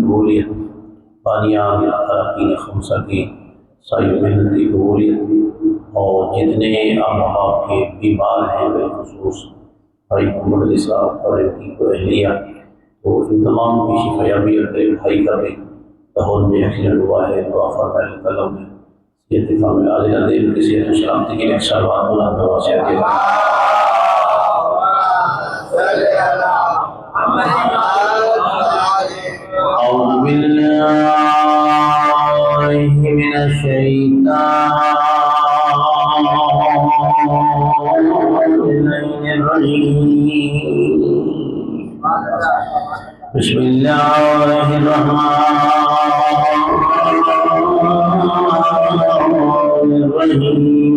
قبولیت، بانیان اراکین خمسہ کی سایہ محنت کی قبولیت، اور جتنے آپ کے بیمار ہیں بالخصوص بھائی محمد علی صاحب اور ان کی اہلیہ، تو ان تمام کی شفا یابی اور میرے بھائی کا بھی لاہور میں ایکسیڈنٹ ہوا ہے، دعا فرمائے اللہ تعالیٰ نے یہ اتفاق میں عاجلہ دے ان کی صحت و سلامتی کے لیے اکثر بات بلند دعا سے آگے اعوذ باللہ من الشیطان الرجیم، بسم اللہ الرحمن الرحیم،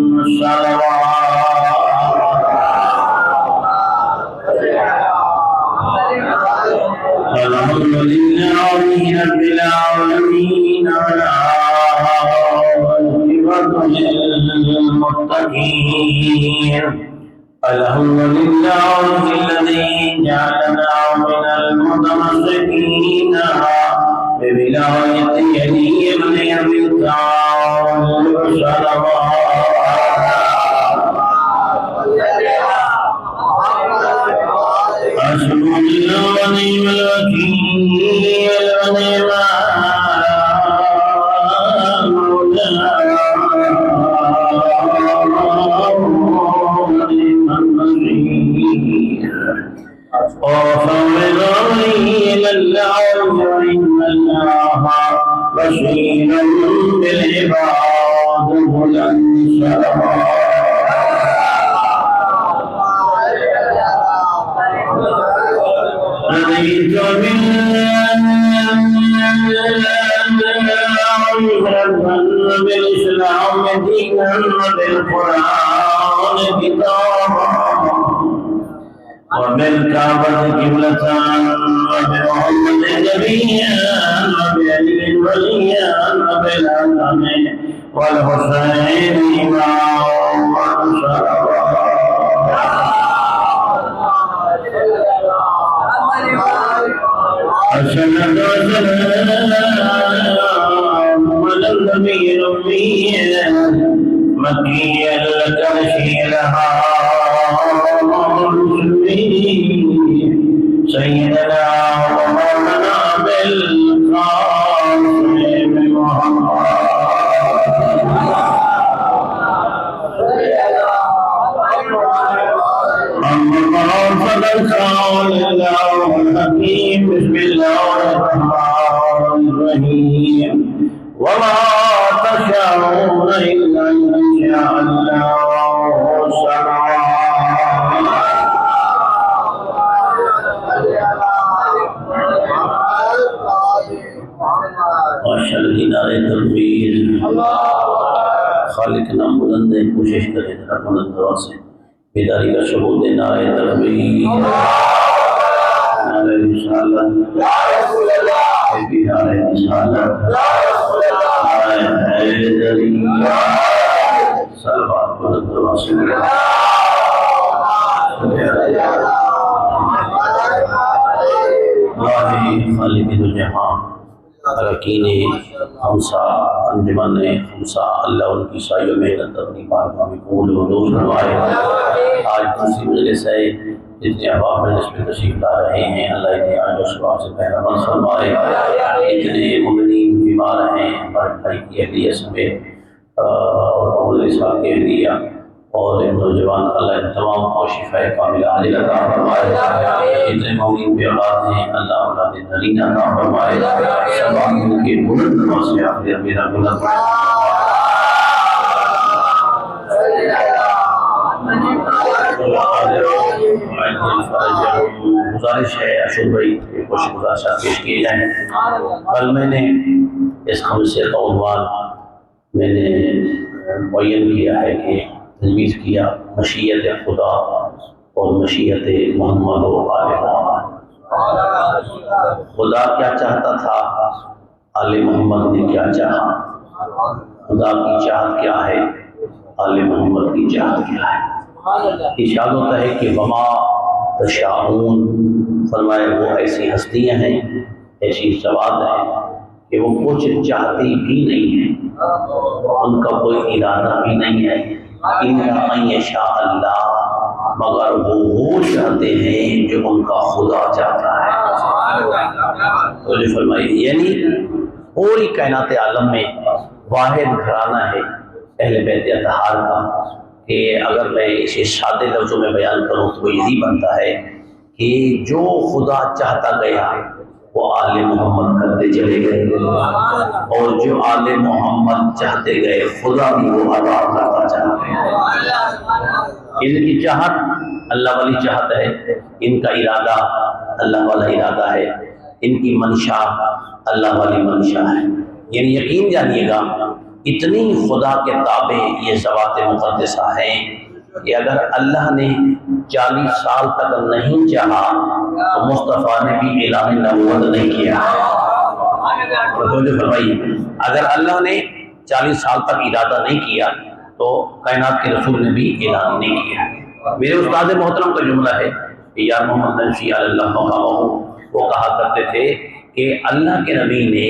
الحمد للہ رب العالمین والعاقبۃ للمتقین، الحمد للہ الذی جعلنا من المتمسکین بولایت علی بن ابی طالب صلوات حسبنا اللہ ونعم الوکیل ونعم بشیر بالعباد بلند رضيت بالإسلام دينا وبالقرآن كتابا وبالكعبة قبلة وبمحمد نبيا وبعلي وليا وبالحسن والحسين إماما الصلاة والسلام على النبي الأمي مكيا لك رشيلها سيدنا ومولانا بالقاسم محمد أما فقد قال الله الحكيم بسم الله الرحمن الرحيم وما تشاءون إلا أن يشاء الله نعرہ تکبیر، خالق نام بلند ہے، کوشش کریں ذرا بلند دعا سے بیداری کا شعور دے، نعرہ تکبیر، نعرہ رسالت، نعرہ رسالت، نعرہ حیدری، صلوات بلند دعا سے خالق دو جہاں اراکین خمسہ انجمن خمسہ، اللہ ان کی سایہ محنت اپنی بارگاہ میں قبول و منظور فرمائے۔ آج دوسری مجلس ہے، جتنے احباب مجلس میں تشریف لا رہے ہیں اللہ انہیں آج و ثواب سے بہرہ مند فرمائے۔ اتنے مومنین بیمار ہیں، ہمارے بھائی کی اہلیہ سمیت اور محمد علی صاحب کی اہلیہ اور ان نوجوان، اللہ ان تمام کو شفاء کاملہ عاجلہ عطا فرمائے۔ اتنے مومنین بے اولاد ہیں، اللہ اولاد نرینہ عطا فرمائے۔ سب آمین کے بلند دعا سے آخر میرا بلند گزارش ہے اشوک بھائی کچھ گزارشات پیش کیے جائیں۔ کل میں نے اس خمسے کا عنوان میں نے معین کیا ہے کہ تجویز کیا مشیت خدا اور مشیت محمد و آل محمد۔ خدا کیا چاہتا تھا، آل محمد نے کیا چاہا، خدا کی چاہت کیا ہے، آل محمد کی چاہت کیا ہے۔ ارشاد ہوتا ہے کہ وما تشاءون، فرمایا وہ ایسی ہستیاں ہیں ایسی سوات ہے کہ وہ کچھ چاہتی بھی نہیں ہے، ان کا کوئی ارادہ بھی نہیں ہے، اِنَّا مَن يَشَاءَ اللہ، مگر وہ چاہتے ہیں جو ان کا خدا چاہتا ہے۔ تو جو فرمائی یعنی پوری کائنات عالم میں واحد گھرانہ ہے اہل بیت اطہار کا، کہ اگر میں اسے سادے لفظوں میں بیان کروں تو وہ یہی بنتا ہے کہ جو خدا چاہتا گیا وہ آل محمد کرتے چلے گئے، اور جو آل محمد چاہتے گئے خدا بھی وہ عطا کرتا چلا گیا۔ ان کی چاہت اللہ والی چاہت ہے، ان کا ارادہ اللہ والا ارادہ ہے، ان کی منشا اللہ والی منشا ہے۔ یعنی یقین جانیے گا اتنی خدا کے تابع یہ ذوات مقدسہ ہیں کہ اگر اللہ نے 40 سال تک نہیں چاہا تو مصطفیٰ نے بھی اعلان نبوت نہیں کیا۔ فرمائیے اگر اللہ نے 40 سال تک ارادہ نہیں کیا تو کائنات کے رسول نے بھی اعلان نہیں کیا۔ میرے استاد محترم کا جملہ ہے کہ یا محمد نشی اللہ مقامہ، وہ کہا کرتے تھے کہ اللہ کے نبی نے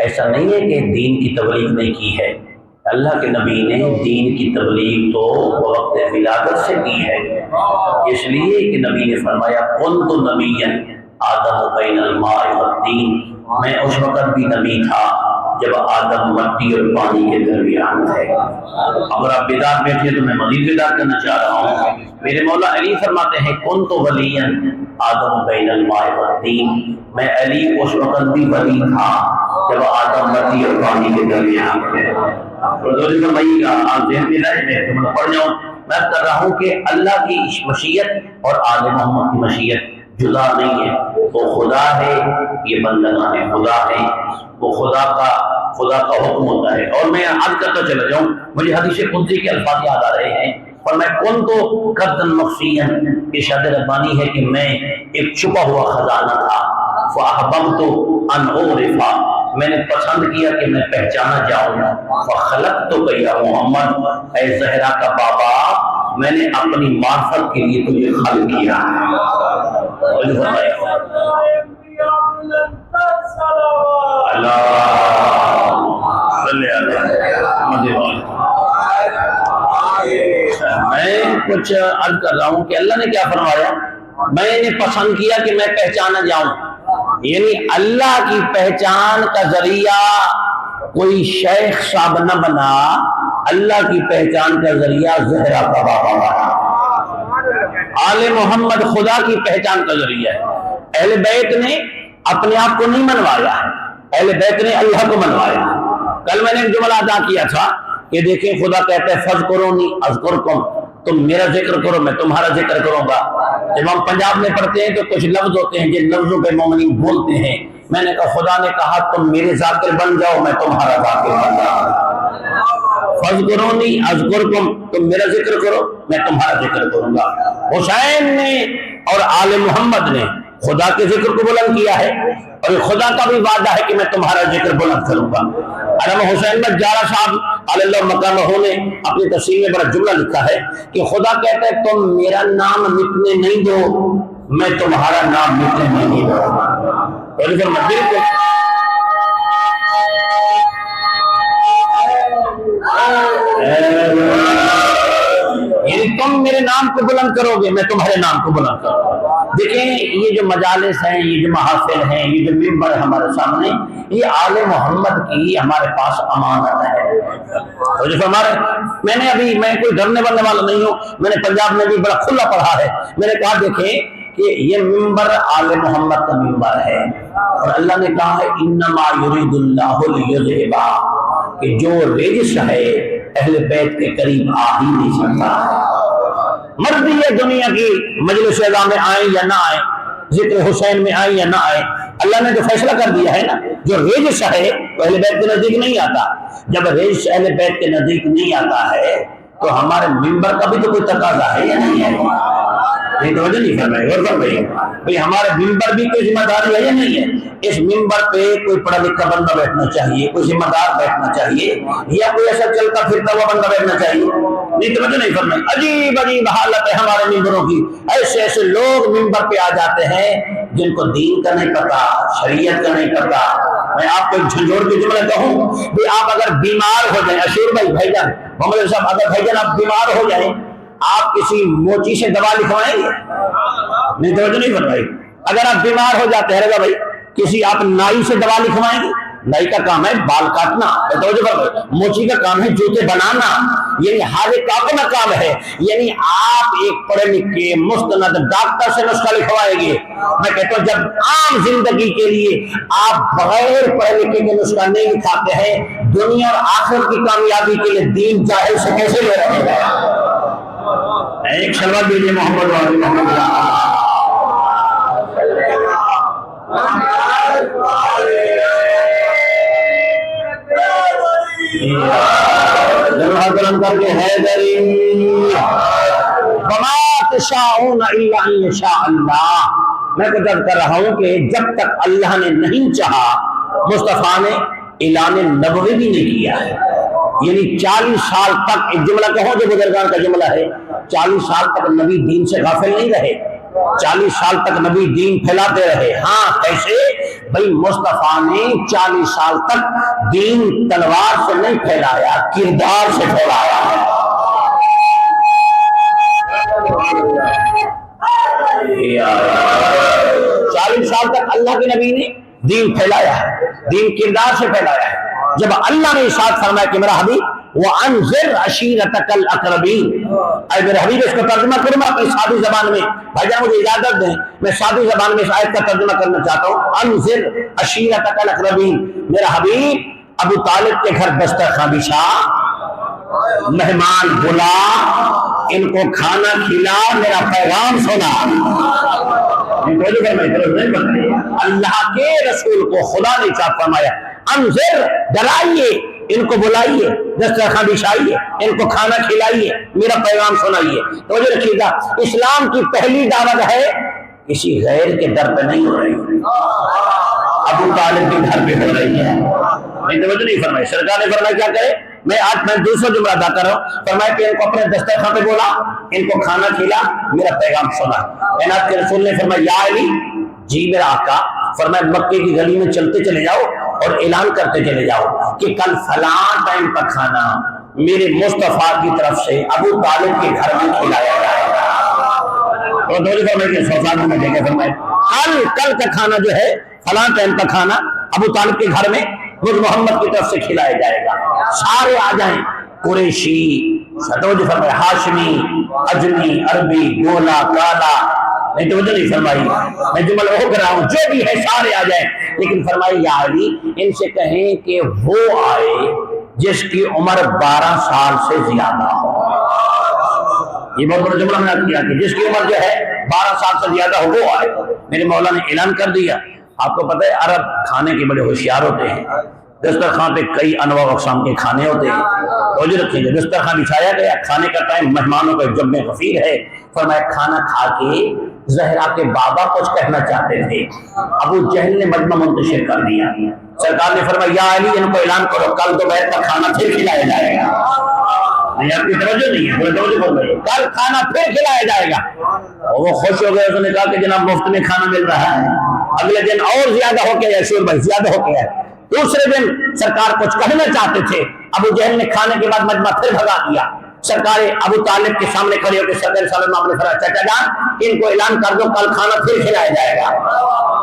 ایسا نہیں ہے کہ دین کی تبلیغ نہیں کی ہے، اللہ کے نبی نے دین کی تبلیغ تو وقت ولادت سے کی ہے، اس لیے کہ نبی نے فرمایا کنت نبیا آدم بین الماء والطین، میں اس وقت بھی نبی تھا جب آدم مٹی اور پانی کے درمیان تھے۔ اگر آپ بیدار بیٹھے تو میں مزید بیدار کرنا چاہ رہا ہوں۔ میرے مولا علی فرماتے ہیں کنت ولیا آدم بین الماء والطین، میں علی اس وقت بھی ولی تھا جب آدم مٹی اور پانی کے درمیان تھے۔ آپ ذہن میں لائے میں پڑھ جاؤں، میں کر رہا ہوں کہ اللہ کی مشیت اور آل محمد کی مشیت جدا نہیں ہے، وہ خدا ہے، یہ بندگان خدا ہے، وہ خدا کا حکم ہوتا ہے۔ اور میں عرض کرتا چلا جاؤں، مجھے حدیث قدسی کے الفاظ یاد آ رہے ہیں، اور میں کون تو قدن مخفیا، ارشاد ربانی ہے کہ میں ایک چھپا ہوا خزانہ تھا، فاحببت ان اعرف، میں نے پسند کیا کہ میں پہچانا جاؤں، فخلقتک یا محمد، اے زہرا کا بابا میں نے اپنی معرفت کے لیے تجھے خلق کیا۔ اللہ میں کچھ عرض کر رہا ہوں کہ اللہ نے کیا فرمایا، میں نے پسند کیا کہ میں پہچانا جاؤں، یعنی اللہ کی پہچان کا ذریعہ کوئی شیخ صاحب نہ بنا، اللہ کی پہچان کا ذریعہ زہرا کا بابا بنا۔ آل محمد خدا کی پہچان کا ذریعہ ہے۔ اہل بیت نے اپنے آپ کو نہیں منوایا، اہل بیت نے اللہ کو منوایا۔ کل میں نے ایک جملہ ادا کیا تھا کہ دیکھیں خدا کہتا ہے فذکرونی اذکرکم، تم میرا ذکر کرو میں تمہارا ذکر کروں گا۔ جب ہم پنجاب میں پڑھتے ہیں تو کچھ لفظ ہوتے ہیں جن لفظوں پہ مومنین بولتے ہیں، میں نے کہا خدا نے کہا تم میرے ذاکر بن جاؤ میں تمہارا ذاکر بن جاؤں۔ فذکرونی اذکرکم، تم میرا ذکر کرو میں تمہارا ذکر کروں گا۔ حسین نے اور آل محمد نے خدا کے ذکر کو بلند کیا ہے، اور خدا کا بھی وعدہ ہے کہ میں تمہارا ذکر بلند کروں گا۔ علامہ حسین میں جارہ صاحب علی اللہ مقامہ نے اپنی تفسیر میں بڑا جملہ لکھا ہے کہ خدا کہتا ہے تم میرا نام مٹنے نہیں دو میں تمہارا نام مٹنے نہیں دوں گا۔ یعنی تم میرے نام کو بلند کرو گے میں تمہارے نام کو بلند کروں گا۔ دیکھیں یہ جو مجالس ہیں، یہ جو محافل ہیں، یہ جو ممبر ہمارے سامنے، یہ آل محمد کی ہمارے پاس امانت ہے۔ اور جو میں کوئی ڈرنے والنے والا نہیں ہوں، میں نے پنجاب میں بھی بڑا کھلا پڑھا ہے، میں نے کہا دیکھیں کہ یہ ممبر آل محمد کا ممبر ہے، اور اللہ نے کہا ہے انما یرید اللہ لیذھب، کہ جو رجس ہے اہل بیت کے قریب آ ہی نہیں سکتا۔ مرضی ہے دنیا کی مجلس اعظام میں آئیں یا نہ آئیں، ذکر حسین میں آئیں یا نہ آئیں، اللہ نے جو فیصلہ کر دیا ہے نا، جو رجس ہے وہ اہل بیت کے نزدیک نہیں آتا۔ جب رجس اہل بیت کے نزدیک نہیں آتا ہے تو ہمارے ممبر کا بھی تو کوئی تقاضا ہے یا نہیں ہے؟ نہیں توجہ نہیں فرمائی، غور فرمائیے بھئی ہمارے ممبر بھی کوئی ذمہ داری ہے یا نہیں ہے؟ اس ممبر پہ کوئی پڑھا لکھا بندہ بیٹھنا چاہیے، کوئی ذمہ دار بیٹھنا چاہیے، یا کوئی ایسا چلتا پھرتا ہوا بندہ بیٹھنا چاہیے؟ نہیں توجہ نہیں فرمائی۔ عجیب عجیب حالت ہے ہمارے ممبروں کی، ایسے ایسے لوگ ممبر پہ آ جاتے ہیں جن کو دین کا نہیں پتا، شریعت کا نہیں پتا۔ میں آپ کو ایک جھنجھوڑ کی جملہ کہوں کہ آپ اگر بیمار ہو جائیں، اشور بھائی جان، محمد صاحب، اگر بھائی جان آپ بیمار ہو جائیں، آپ کسی موچی سے دوا لکھوائیں گے؟ نہیں توجہ نہیں فرمائی۔ اگر آپ بیمار ہو جاتے ہیں رضا بھائی، کسی آپ نائی سے دوا لکھوائیں گے؟ نائی کا کام ہے بال کاٹنا، موچی کا کام ہے جوتے بنانا، یعنی ہر ایک کا اپنا کام ہے۔ یعنی آپ ایک پڑھے لکھے مستند ڈاکٹر سے نسخہ لکھوائیں گے؟ میں کہتا ہوں جب عام زندگی کے لیے آپ بغیر پڑھے لکھے کے نسخہ نہیں لکھاتے ہیں، دنیا اور آخرت کی کامیابی کے لیے دین جاہل سے کیسے لے رہے ہیں؟ ایک شلوت دیجیے محمد والی محمد کرم کر کے حیدری وما تشاءون الا ان یشاء اللہ۔ میں قدر کر رہا ہوں کہ جب تک اللہ نے نہیں چاہا، مصطفیٰ نے اعلان نبوی بھی نہیں کیا ہے۔ یعنی 40 سال تک، ایک جملہ کہو جو بزرگان کا جملہ ہے، 40 سال تک نبی دین سے غافل نہیں رہے، 40 سال تک نبی دین پھیلاتے رہے۔ ہاں کیسے؟ بھئی مصطفیٰ نے 40 سال تک دین تلوار سے نہیں پھیلایا، کردار سے پھیلایا ہے۔ 40 سال تک اللہ کے نبی نے دین پھیلایا ہے، دین کردار سے پھیلایا ہے۔ جب اللہ نے ارشاد فرمایا کہ میرا حبیب وَأَنذِرْ عَشِيرَتَكَ الْأَقْرَبِينَ، اے میرے حبیب اس کا ترجمہ کروں میں اپنی سادی زبان میں، بھائی جان مجھے اجازت دیں میں سادی زبان میں اس آیت کا ترجمہ کرنا چاہتا ہوں۔ انذر عشیرتک الاقربین، میرا حبیب ابو طالب کے گھر دسترخوان بچھا، مہمان بلا، ان کو کھانا کھلا، میرا پیغام سنا۔ اللہ کے رسول کو خدا نے چاہت فرمایا انذر، ڈرائیے، ان کو بلائیے، دسترخوان بچھائیے، ان کو کھانا کھلائیے، میرا پیغام سنائیے۔ توجہ رکھیے گا، اسلام کی پہلی دعوت ہے کسی غیر کے در پہ نہیں ہو رہی، ابو طالب کے گھر پہ ہو رہی ہے۔ توجہ نہیں فرمائی، سرکار نے فرمایا کیا کرے؟ میں دوسرا جملہ ادا کر رہا ہوں، فرمایا کہ ان کو اپنے دسترخوان پہ بولا، ان کو کھانا کھلا، میرا پیغام سنا۔ کائنات کے رسول نے فرمایا یا علی، جی میرا آقا، فرمایا مکے کی گلی میں چلتے چلے جاؤ اور اعلان کرتے چلے جاؤ کہ کل فلاں ٹائم کا کھانا میرے مصطفیٰ کی طرف سے ابو طالب کے گھر میں کھلایا جائے گا۔ اور دوسری فرمایا کہ سوسان میں دیکھے فرمایا کل کا کھانا جو ہے فلاں ٹائم کا کھانا ابو طالب کے گھر میں مجھ محمد کی طرف سے کھلایا جائے گا۔ سارے آ جائیں، قریشی، توجہ فرمایا، ہاشمی، اجمی، عربی، گولا، کالا، نہیں توجہ نہیں فرمائی، میں جملہ ہو کر رہا ہوں، جو بھی ہے سارے آ جائیں، لیکن فرمائی یا علی ان سے کہیں کہ وہ آئے جس کی عمر 12 سال سے زیادہ ہو۔ یہ بہت بڑا جملہ میں نے کیا کہ جس کی عمر جو ہے 12 سال سے زیادہ ہو وہ آئے۔ میرے مولا نے اعلان کر دیا۔ آپ کو پتہ ہے عرب کھانے کے بڑے ہوشیار ہوتے ہیں، دسترخوان پہ کئی انواع اقسام کے کھانے ہوتے ہیں۔ توجہ رکھیں گے، دسترخوان بچھایا گیا، کھانے کا ٹائم، مہمانوں کا جمع غفیر ہے۔ فرمایا کھانا کھا کے زہرا کے بابا کچھ کہنا چاہتے تھے، ابو جہل نے مجمع منتشر کر دیا۔ سرکار نے فرمایا یا علی ان کو اعلان کرو کل دوپہر کا کھانا پھر کھلایا جائے گا۔ آپ کی توجہ نہیں ہے، توجہ فرمائیے، کل کھانا پھر کھلایا جائے گا۔ وہ خوش ہو گئے، اس نے کہا کہ جناب مفت میں کھانا مل رہا ہے۔ اگلے دن اور زیادہ ہو گیا، شور بھائی زیادہ ہو گیا۔ دوسرے دن سرکار کچھ کہنا چاہتے تھے، ابو جہل نے کھانے کے بعد مجمع پھر بھگا دیا۔ سرکار ابو طالب کے سامنے کھڑے ہو کے صدر صلی اللہ علیہ وسلم نے چچا جان ان کو اعلان کر دو کل کھانا پھر کھلایا جائے گا۔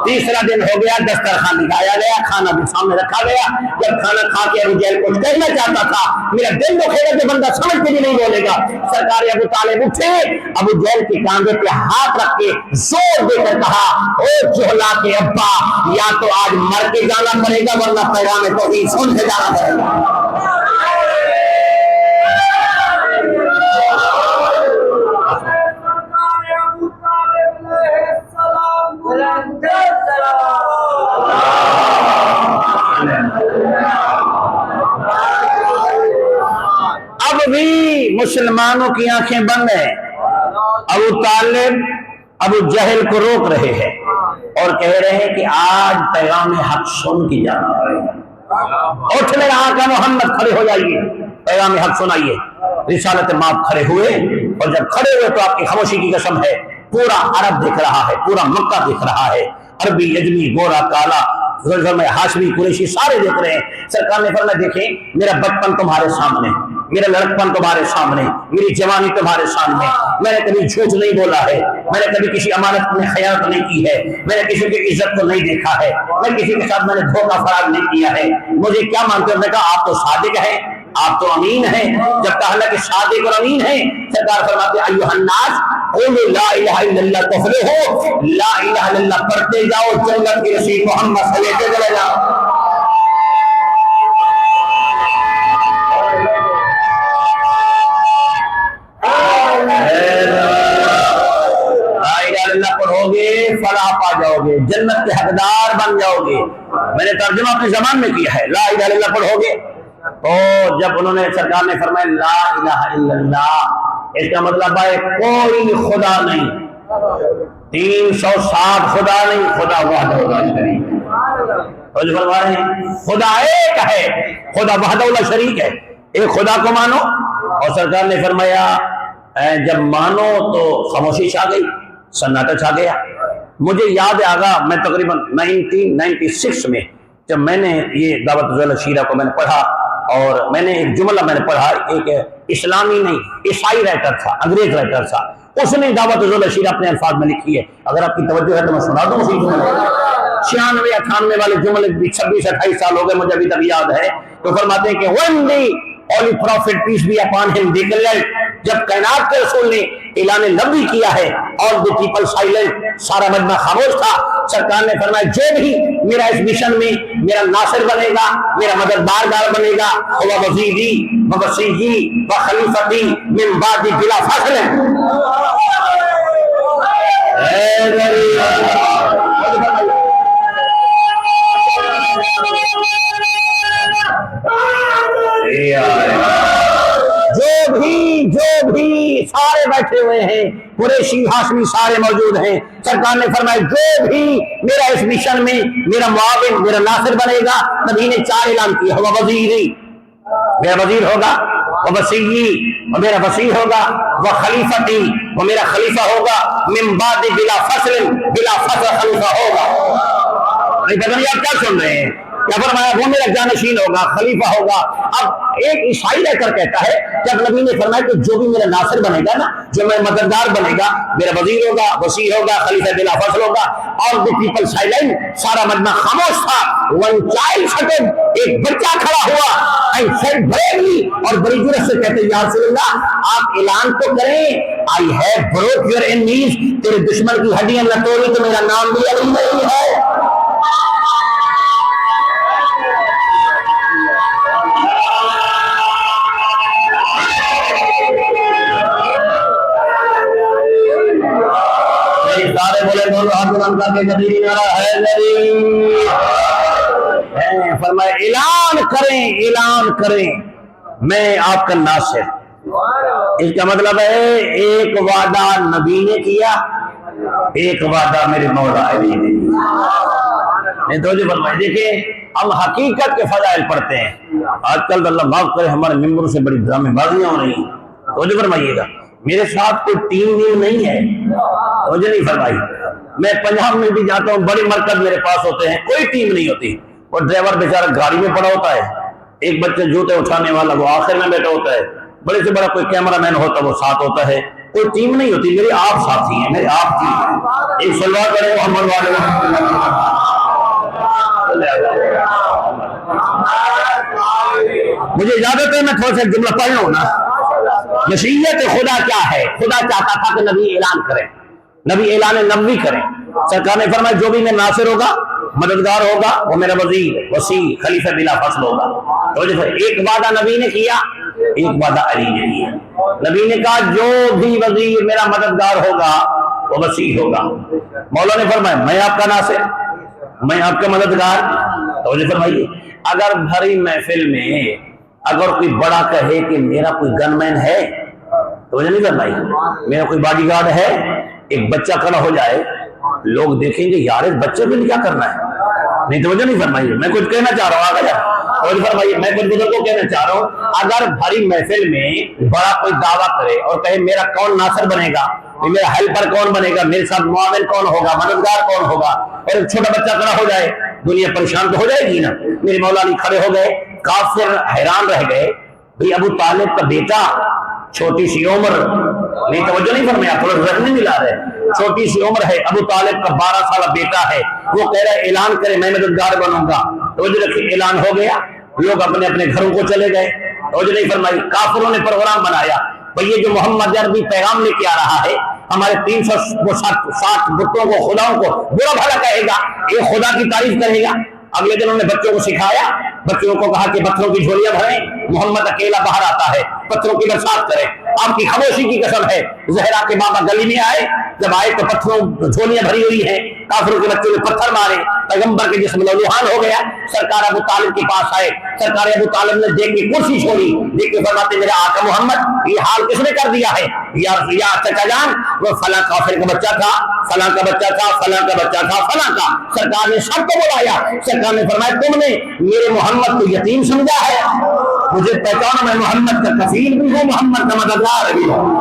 تیسرا دن ہو گیا، دسترخوان لگایا گیا، کھانا بھی سامنے رکھا گیا۔ جب کھانا کھا کے ابو جہل کچھ کہنا چاہتا تھا، میرا دل دکھے گا کہ بندہ سمجھ کے بھی نہیں بولے گا، سرکار ابو طالب اٹھے، ابو جہل کے کاندھے پہ ہاتھ رکھ کے زور دے کر کہا او جہلا کے ابا، یا تو آج مر کے جانا پڑے گا ورنہ پیغام توحید سن کے جانا پڑے گا۔ اب بھی مسلمانوں کی آنکھیں بند ہیں۔ ابو طالب ابو جہل کو روک رہے ہیں اور کہہ رہے ہیں کہ آج پیغام حق سن کے جانا پڑے گا، اٹھ میرا آقا محمد کھڑے ہو جائیے، پیغام حق سنائیے۔ رسالت مآب کھڑے ہوئے، اور جب کھڑے ہوئے تو آپ کی خاموشی کی قسم ہے پورا عرب دکھ رہا ہے، پورا مکہ دکھ رہا ہے، عربی، اجمی، گورا، کالا، ہاشمی، قریشی، سارے دیکھ رہے ہیں۔ سرکار نے فرمایا دیکھیں میرا بچپن تمہارے سامنے، میرا لڑکپن تمہارے سامنے، میری جوانی تمہارے سامنے، میں نے کبھی جھوٹ نہیں بولا ہے، میں نے کبھی کسی امانت میں خیانت نہیں کی ہے، میں نے کسی کی عزت کو نہیں دیکھا ہے، میں کسی کے ساتھ میں نے دھوکہ فراڈ نہیں کیا ہے، مجھے کیا مانتے ہو؟ میں نے کہا آپ تو صادق ہیں، آپ تو امین ہیں۔ جب کہا کہ صادق اور امین ہیں، سرکار فرماتے ایھا الناس قولوا لا الہ الا اللہ تفلحوا، لا الہ الا اللہ پڑھتے جاؤ، جنت کی رسید محمد سے لیتے چلے جاؤ۔ اللہ پڑھو گے فلاح پا جاؤ گے، جنت کے حقدار بن جاؤ گے۔ میں نے ترجمہ اپنی زبان میں کیا ہے، لا الہ الا اللہ پڑھو گے۔ تو جب انہوں نے سرکار نے فرمایا لا الہ الا اللہ، اس کا مطلب ہے کوئی خدا نہیں، 360 خدا نہیں، خدا وحدہ لا شریک ہے۔ جو فرما رہے ہیں خدا ایک ہے، خدا وحدہ لا شریک ہے، ایک خدا کو مانو۔ اور سرکار نے فرمایا جب مانو تو خاموشی چھا گئی، سناٹا چھا گیا۔ مجھے یاد آگا میں تقریباً 1996 میں جب میں نے یہ دعوت ذل شیرہ کو میں نے پڑھا، اور میں نے ایک جملہ میں نے پڑھا، ایک اسلامی نہیں عیسائی رائٹر تھا، انگریز رائٹر تھا، اس نے دعوت ذل شیرہ اپنے الفاظ میں لکھی ہے، اگر آپ کی توجہ ہے تو میں سنا دوں اسی جملے 96 98 والے جملے، 26 28 سال ہو گئے مجھے ابھی تک یاد ہے۔ تو فرماتے ہیں کہ when the holy prophet peace be upon him declared، جب کائنات کے رسول نے اعلان نبی کیا ہے all the people silent، سارا مجمع خاموش تھا، سرکار نے فرمایا جو بھی میرا اس مشن میں میرا ناصر بنے گا، میرا مددگار بنے گا، وہ وزیری و وصیی و خلیفتی من بعدی بلا فاصل۔ جو بھی سارے بیٹھے ہوئے ہیں، قریشی، ہاشمی سارے موجود ہیں، سرکار نے فرمایا جو بھی میرا اس مشن میں میرا معاون، میرا ناصر بنے گا، نبی نے 4 اعلان کیا، وہ وزیری، میرا وزیر ہوگا، وہ وصیی، وہ میرا وصی ہوگا، وہ خلیفتی، وہ میرا خلیفہ ہوگا، من بعد بلا فصل، بلا فصل خلیفہ ہوگا۔ پتہ نہیں آپ کیا سن رہے ہیں، کیا فرمایا وہ میرا جانشین ہوگا، خلیفہ ہوگا۔ اب ایک عیسائی رہ کر کہتا ہے جب نبی نے فرمایا کہ جو بھی میرا ناصر بنے گا نا، جو میرا مددگار بنے گا، میرا وزیر ہوگا، وصی ہوگا، خلیفہ بلا فصل ہوگا، اور the people silent، سارا مجمع خاموش تھا۔ one child second، ایک بچہ کھڑا ہوا، I said bravely، اور بڑی جرأت سے کہتے ہیں یا رسول اللہ آپ اعلان تو کریں، I have broke your enemies، تیرے دشمن کی ہڈیاں نہ توڑی تو میرا نام بھی علی نہیں ہے۔ سارے بولے دونوں ہاتھ بلند کر کے جدیدی نعرہ حیدری، فرمائے اعلان کریں میں آپ کا ناصر۔ اس کا مطلب ہے ایک وعدہ نبی نے کیا، ایک وعدہ میرے مولا علی نے کیا۔ تو جو فرمائے دیکھیں ہم حقیقت کے فضائل پڑھتے ہیں، آج کل اللہ معاف کرے ہمارے ممبروں سے بڑی ڈرامے بازیاں ہو رہی ہیں۔ تو جو فرمائیے گا میرے ساتھ کوئی ٹیم نہیں ہے، مجھے نہیں فرمائی، میں پنجاب میں بھی جاتا ہوں، بڑے مرکز میرے پاس ہوتے ہیں، کوئی ٹیم نہیں ہوتی، وہ ڈرائیور بیچارہ گاڑی میں پڑا ہوتا ہے، ایک بچے جوتے اٹھانے والا وہ آخر میں بیٹھا ہوتا ہے، بڑے سے بڑا کوئی کیمرہ مین ہوتا ہے وہ ساتھ ہوتا ہے، کوئی ٹیم نہیں ہوتی، میرے آپ ساتھی ہیں، میرے آپ ٹیم ہیں۔ ایک سلوات کرے محمد والے، مجھے اجازت ہے میں تھوڑا سا جملہ پڑھ لوں نا۔ مشیت خدا کیا ہے؟ خدا چاہتا تھا کہ نبی اعلان کریں، نبی اعلان نبوی کریں۔ سرکار نے فرمایا جو بھی میں ناصر ہوگا، مددگار ہوگا، وہ میرا وزیر، وصی، خلیفہ بلا فصل ہوگا۔ تو ایک وعدہ نبی نے کیا، ایک وعدہ علی نے کیا۔ نبی نے کہا جو بھی وزیر میرا مددگار ہوگا وہ وصی ہوگا۔ مولا نے فرمایا میں آپ کا ناصر، میں آپ کا مددگار۔ تو فرمائیے اگر بھری محفل میں اگر کوئی بڑا کہے کہ میرا کوئی گن مین ہے، تو مجھے نہیں فرمائی میرا کوئی باڈی گارڈ ہے، ایک بچہ کھڑا ہو جائے لوگ دیکھیں گے یار اس بچے کو کیا کرنا ہے. نہیں توجہ نہیں فرمائیے, میں کچھ کہنا چاہ رہا ہوں. توجہ فرمائیے, میں کچھ بزرگوں کو کہنا چاہ رہا ہوں, اگر بھری محفل میں بڑا کوئی دعویٰ کرے اور کہے میرا کون ناصر بنے گا, میرا ہیلپر کون بنے گا, میرے ساتھ معاون کون ہوگا, مددگار کون ہوگا, اور ایک چھوٹا بچہ کھڑا ہو جائے, دنیا پریشان تو ہو جائے گی نا. میرے مولا علی کھڑے ہو گئے, کافر حیران رہ گئے, بھئی ابو طالب کا بیٹا, چھوٹی سی عمر, نہیں توجہ نہیں فرمایا, تھوڑا ذہن نہیں ملا رہے, چھوٹی سی عمر ہے, ابو طالب کا 12 سالہ بیٹا ہے, وہ کہہ رہا ہے اعلان کرے میں مددگار بنوں گا. توجہ رکھیں, اعلان ہو گیا, لوگ اپنے اپنے گھروں کو چلے گئے. توجہ نہیں فرمائی, کافروں نے پروگرام بنایا, بھئی یہ جو محمد عربی پیغام لے کے آ رہا ہے ہمارے 360 بتوں کو, خداؤں کو برا بھلا کہے گا, یہ خدا کی تعریف کرے گا. اگلے دن انہوں نے بچوں کو سکھایا, بچوں کو کہا کہ پتھروں کی جھولیاں بھریں, محمد اکیلا باہر آتا ہے, پتھروں کی برسات کریں. آپ کی خاموشی کی قسم ہے, زہرا کے بابا گلی میں آئے, جب آئے تو پتھروں جھولیاں بھری ہوئی ہیں, کافروں کے بچوں نے پتھر مارے, پیغمبر کے جسم لہوحان ہو گیا. سرکار ابو طالب کے پاس آئے, سرکار ابو طالب نے دیکھ کے کرسی چھوڑی, دیکھ کے فرماتے میرے آقا محمد یہ حال کس نے کر دیا ہے, یا چچا جان وہ فلاں کافر کا بچہ تھا, فلاں کا بچہ تھا, فلاں کا بچہ تھا, فلاں کا. سرکار نے سب کو بلایا, سرکار نے فرمایا تم نے میرے محمد کو یتیم سمجھا ہے, مجھے پہچانا میں محمد کا کفیل بھی ہوں, محمد کا مددگار بھی ہوں.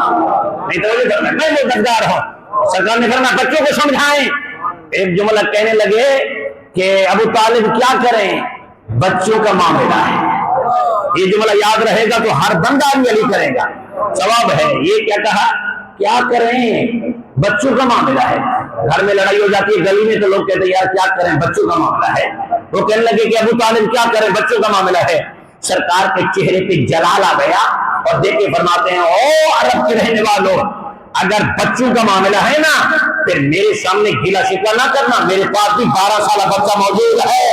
نہیں تو میں مددگار ہوں. سرکار نے فرمایا بچوں کو سمجھائیں. ایک جملہ کہنے لگے کہ ابو طالب کیا کریں, بچوں کا معاملہ ہے. یہ جملہ یاد رہے گا تو ہر بندہ علی کرے گا, ثواب ہے. یہ کیا کہا, کیا کریں, بچوں کا معاملہ ہے. گھر میں لڑائی ہو جاتی ہے گلی میں تو لوگ کہتے ہیں یار کیا کریں, بچوں کا معاملہ ہے. وہ کہنے لگے کہ ابو طالب کیا کریں, بچوں کا معاملہ ہے. سرکار کے چہرے پہ جلال آ گیا اور دیکھ کے فرماتے ہیں او عرب کے رہنے والوں, اگر بچوں کا معاملہ ہے نا پھر میرے سامنے گیلا شکوا نہ کرنا, میرے پاس بھی 12 سالہ بچہ موجود ہے.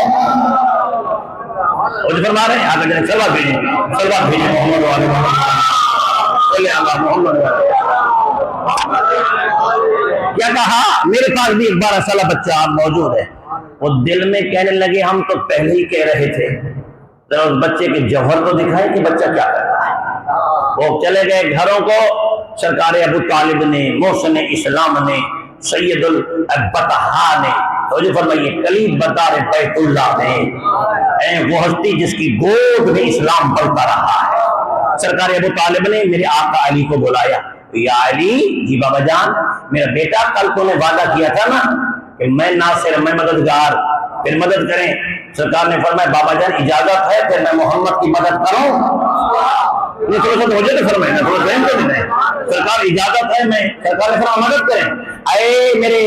اور فرما رہے ہیں آگے جائیں, سلوات بھیجیں, سلوات بھیجیں محمد والے محمد. کیا کہا, میرے پاس بھی 12 سالہ بچہ موجود ہے. وہ دل میں کہنے لگے ہم تو پہلے ہی کہہ رہے تھے, ذرا اس بچے کے جوہر کو دکھائے کہ بچہ کیا کر رہا ہے. وہ چلے گئے گھروں کو. سرکار ابو طالب نے, محسن اسلام نے, سید البطحا نے, توجہ فرمائیے, کلید بدار بیت اللہ نے, وہ ہستی جس کی گود میں اسلام بڑھتا رہا ہے. سرکار ابو طالب نے میرے آقا علی کو بلایا, یا علی, جی بابا جان, میرا بیٹا کل تو نے وعدہ کیا تھا نا کہ میں ناصر, میں مددگار, پھر مدد کریں. سرکار نے فرمایا بابا جان اجازت ہے پھر میں محمد کی مدد کروں. یہ تھوڑا سا مجھے تو فرمائے نا, تھوڑا ذہن تو نہیں. سرکار اجازت ہے, میں, سرکار نے فرمایا مدد کریں. اے میرے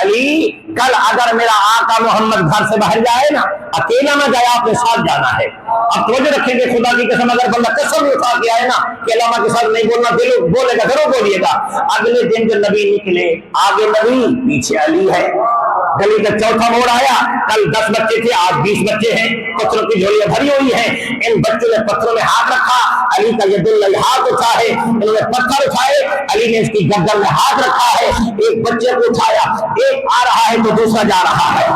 علی, کل اگر میرا آقا محمد گھر سے باہر جائے نا, اکیلا نہ جائے, آپ نے ساتھ جانا ہے. اب توجہ رکھیں گے, خدا کی قسم اگر بندہ قسم اٹھا کے آئے نا کہ علامہ کے ساتھ نہیں بولنا, دل بولے گا, ضرور بولیے گا. اگلے دن جو نبی نکلے, آگے نبی پیچھے علی ہے. گلی کا چوتھا موڑ آیا, کل 10 بچے تھے, آج 20 بچے ہیں, پتھروں کی جھولیاں بھری ہوئی ہیں. ان بچوں نے پتھروں میں ہاتھ رکھا, علی کا ید اللہ ہاتھ اٹھا ہے, انہوں نے پتھر اٹھائے, علی نے اس کی گردن میں ہاتھ رکھا ہے. ایک بچے کو اٹھایا, ایک آ رہا ہے تو دوسرا جا رہا ہے,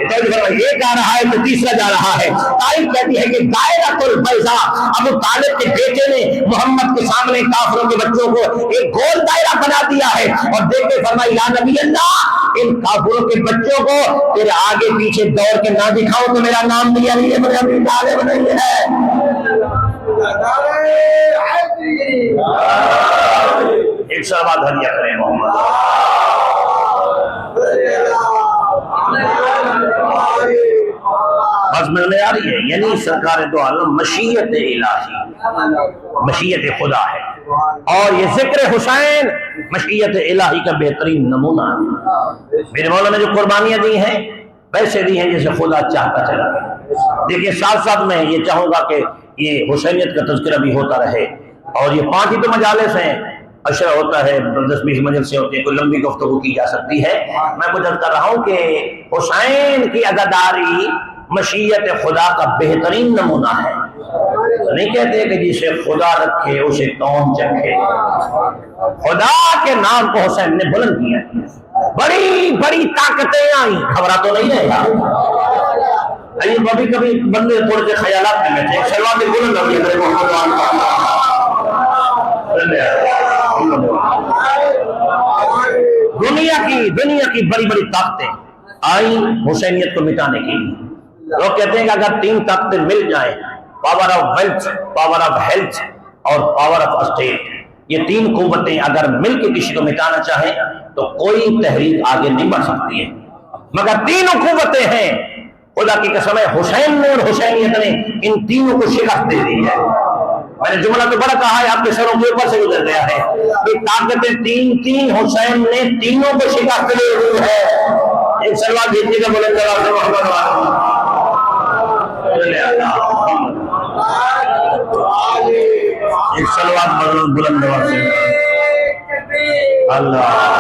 ایک آ رہا ہے تو تیسرا جا رہا ہے. تاریخ کہتی ہے کہ دائرۃ البیضاء, ابو طالب کے بیٹے نے محمد کے سامنے کافروں کے بچوں کو ایک گول دائرہ بنا دیا ہے, اور دیکھ کے فرمایا یا نبی اللہ, ان کافروں کے بچوں کو تیرے آگے پیچھے دوڑ کے نہ دکھاؤ تو میرا نام بھی علی ابن ابی طالب نہیں ہے. ایک سوال ہدیہ کریں محمد. بس میں آ رہی ہے, یعنی سرکار دو عالم مشیت الہی, مشیت خدا ہے, اور یہ ذکر حسین مشیت الہی کا بہترین نمونہ ہے. میرے مولا نے جو قربانیاں دی ہیں ویسے دی ہیں جیسے خدا چاہتا چلا گیا. دیکھیے ساتھ ساتھ میں یہ چاہوں گا کہ یہ حسینیت کا تذکرہ بھی ہوتا رہے, اور یہ 5 ہی تو مجالس ہیں, عشرہ ہوتا ہے, 10-20 مجلسیں ہوتی ہیں, کوئی لمبی گفتگو کی جا سکتی ہے. میں کچھ عرض کر رہا ہوں کہ حسین کی عزاداری مشیت خدا کا بہترین نمونہ ہے. نہیں کہتے کہ جسے خدا رکھے اسے کون چکھے. خدا کے نام کو حسین نے بلند کیا, بڑی بڑی طاقتیں آئیں, گھبرا تو نہیں رہا. کبھی کبھی بندے تھوڑے سے خیالات میں بیٹھے, شروعات بلند ہوئی ہے محمد دنیا کی بڑی بڑی طاقتیں آئی حسینیت کو مٹانے کے لیے۔ لوگ کہتے ہیں کہ اگر 3 طاقتیں مل جائیں، power of wealth, power of health اور پاور آف اسٹیٹ، یہ 3 قوتیں اگر مل کے کسی کو مٹانا چاہیں تو کوئی تحریک آگے نہیں بڑھ سکتی ہے، مگر تینوں قوتیں ہیں۔ خدا کی قسم ہے، حسین نے اور حسینیت نے ان تینوں کو شکست دے دی ہے۔ میں نے جملہ تو بڑا کہا ہے، آپ کے سروں کے اوپر سے گزر گیا ہے کہ طاقتیں تین حسین نے تینوں کو شکست دے دی ہے۔ ایک سلوات بھیجیے گا بلند آواز سے محمد ایک سلوات بلند آواز سے اللہ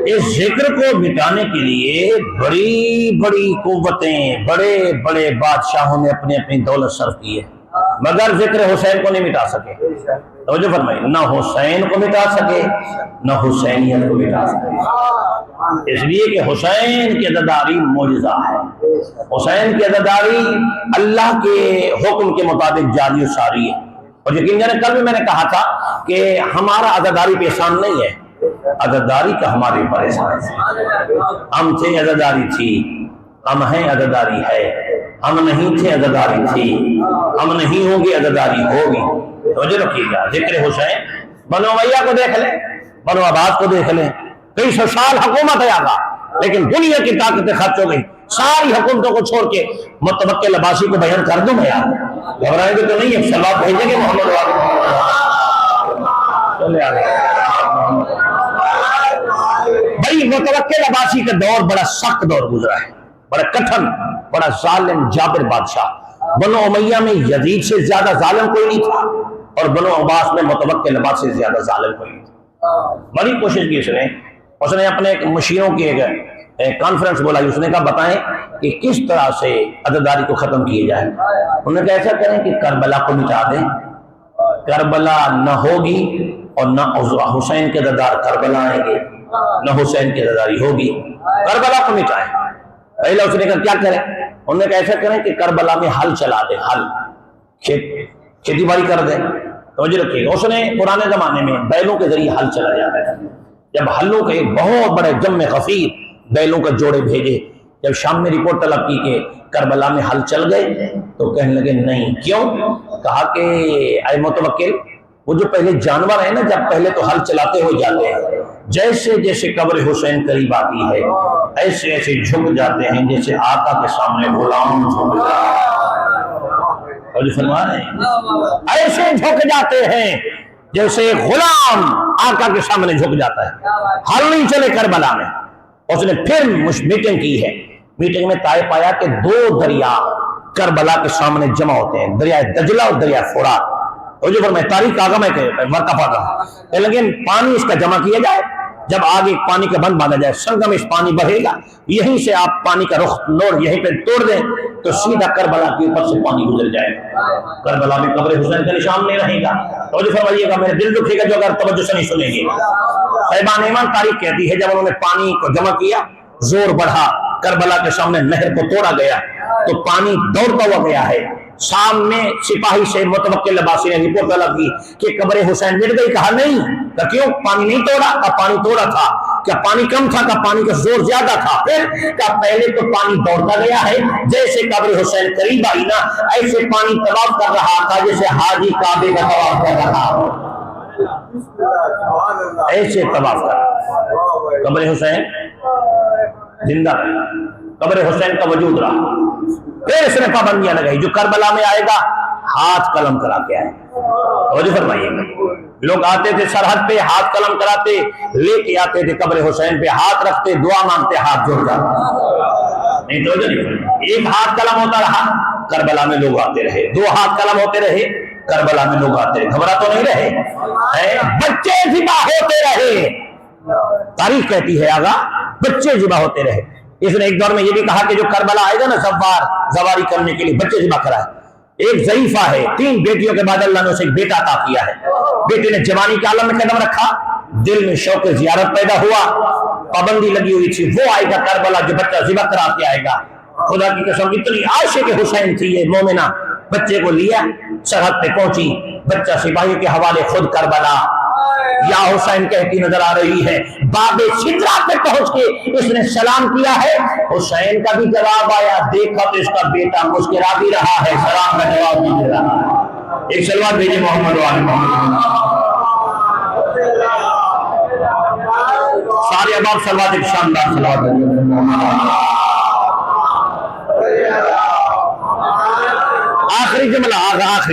اس ذکر کو مٹانے کے لیے بڑی بڑی قوتیں، بڑے بڑے بادشاہوں نے اپنی اپنی دولت صرف کی ہے، مگر ذکر حسین کو نہیں مٹا سکے۔ توجہ فرمائیے، نہ حسین کو مٹا سکے نہ حسینیت کو مٹا سکے، اس لیے کہ حسین کی عزاداری معجزہ ہے، حسین کی عزاداری اللہ کے حکم کے مطابق جاری و ساری ہے۔ اور یقین جانے کل بھی میں نے کہا تھا کہ ہمارا عزاداری پہ احسان نہیں ہے، عزاداری کا ہمارے اوپر احسان ہے۔ ہم تھے عزاداری تھی، ہم ہیں عزاداری ہے، ہم نہیں تھے عزاداری تھی، ہم نہیں ہوں گے عزاداری ہوگی۔ توجہ رکھیے گا، ذکر حسین، بنو امیہ کو دیکھ لیں، بنو عباس کو دیکھ لیں، کئی سو سال حکومت ہے آگا، لیکن دنیا کی طاقتیں خرچ ہو گئی، ساری حکومتوں کو چھوڑ کے متوکل عباسی کو بیان کر دوں میں یار، گھبرائیں گے تو نہیں ہے، سلوات بھیجیں گے محمد چلے آگے۔ بھائی متوکل عباسی کا دور بڑا سخت دور گزرا ہے، بڑا کٹھن، بڑا ظالم جابر بادشاہ۔ بنو امیہ میں یزید سے زیادہ ظالم کوئی نہیں تھا، اور بنو عباس میں متوکل عباس سے زیادہ ظالم کوئی نہیں تھا۔ بڑی کوشش کی اس نے اپنے مشیروں کی ایک کانفرنس بولا، اس نے کہا بتائیں کہ کس طرح سے عزاداری کو ختم کیے جائے۔ انہوں نے کہا ایسا کریں کہ کربلا کو مٹا دیں، کربلا نہ ہوگی اور نہ حسین کے عزادار کربلا آئیں گے، نہ حسین کی عزاداری ہوگی، کربلا کو مٹائیں۔ پہلے اس نے کہا کیا کریں؟ انہوں نے کہا ایسا کریں کہ کربلا میں ہل چلا دیں، ہل کھیتی باڑی کر دیں۔ توجہ رکھیے گا، اس نے پرانے زمانے میں بیلوں کے ذریعے ہل چلا جاتا تھا۔ جب ہلوں کے ایک بہت بڑے جم غفیر بیلوں کا جوڑے بھیجے، جب شام میں رپورٹ طلب کی کہ کربلا میں ہل چل گئے تو کہنے لگے نہیں، کیوں؟ کہا کہ اے متوکل، وہ جو پہلے جانور ہیں نا، جب پہلے تو ہل چلاتے ہوئے جاتے ہیں، جیسے جیسے قبر حسین قریب آتی ہے ایسے ایسے جھک جاتے ہیں جیسے آقا کے سامنے غلام جھک جاتے ہیں، اور جو فرما رہے ہیں ایسے جھک جاتے ہیں جیسے غلام آقا کے سامنے جھک جاتا ہے۔ ہل نہیں چلے کربلا میں۔ اس نے پھر میٹنگ کی ہے، میٹنگ میں طے پایا کہ 2 دریا کربلا کے سامنے جمع ہوتے ہیں، دریا دجلہ اور دریا فرات۔ اور جو میں تاریخ آگا میں ورقہ پڑھ رہا ہوں، لیکن پانی اس کا جمع کیا جائے، جب آگے پانی کا بند باندھا جائے، سنگم اس پانی بڑھے گا، یہیں سے آپ پانی کا رخ نور یہیں پہ توڑ دیں تو سیدھا کربلا کے اوپر سے پانی گزر جائے گا، کربلا میں قبر حسین کا نشان نہیں رہے گا۔ توجہ فرمائیے گا، میرے دل دکھے گا جو اگر توجہ سے نہیں سنیں گے۔ صاحبان ایمان تاریخ کہتی ہے جب انہوں نے پانی کو جمع کیا، زور بڑھا، کربلا کے سامنے نہر کو توڑا گیا تو پانی دوڑتا ہوا گیا ہے۔ سامنے سپاہی سے متوکل عباسی نے رپورٹ طلب کی کہ قبر حسین مٹ گئی، کہا نہیں، کہ کیوں؟ پانی نہیں توڑا، کہ پانی توڑا تھا، کیا پانی کم تھا، کہ پانی کا زور زیادہ تھا، پھر کہ پہلے تو پانی دوڑتا گیا ہے، جیسے قبر حسین قریب آئی نا ایسے پانی طواف کر رہا تھا جیسے حاجی کعبے کا طواف کر رہا، ایسے طواف کر قبر حسین زندہ رہی، قبر حسین کا وجود رہا۔ پھر اس نے پابندیاں لگائی، جو کربلا میں آئے گا ہاتھ قلم کرا کے آئے۔ توجہ فرمائیے گا، لوگ آتے تھے سرحد پہ ہاتھ قلم کراتے، لے کے آتے تھے قبر حسین پہ، ہاتھ رکھتے، دعا مانگتے، ہاتھ جڑ جاتا۔ نہیں توجہ نہیں، ایک ہاتھ قلم ہوتا رہا، کربلا میں لوگ آتے رہے، 2 ہاتھ قلم ہوتے رہے، کربلا میں لوگ آتے رہے، گھبرا تو نہیں رہے، بچے ذبح ہوتے رہے۔ تاریخ کہتی ہے آگا بچے ذبح ہوتے رہے۔ اس نے ایک دور میں یہ بھی کہا کہ جو کربلا آئے گا نا زواری کرنے کے لیے بچے ذبح کرائے۔ ایک ضعیفہ ہے، 3 بیٹیوں کے بعد اللہ نے اسے ایک بیٹا عطا کیا ہے، بیٹے نے جوانی کے عالم میں قدم رکھا، دل میں شوق زیارت پیدا ہوا، پابندی لگی ہوئی تھی، وہ آئے گا کربلا جو بچہ ذبح کرا کے آئے گا۔ خدا کی قسم اتنی عاشق حسین تھی یہ مومنہ، بچے کو لیا سرحد پہ پہنچی، بچہ سپاہیوں کے حوالے، خود کربلا یا حسین کہتی نظر آ رہی ہے۔ باب سدرہ پہ پہنچ کے اس نے سلام کیا ہے، حسین کا بھی جواب آیا، دیکھا تو اس کا بیٹا مسکرا بھی رہا ہے، سلام کا جواب بھی دے رہا ہے۔ ایک صلوات بھیجے محمد و آل محمد۔ سارے اباب صلوات ایک شاندار صلوات بھیجے۔ آخری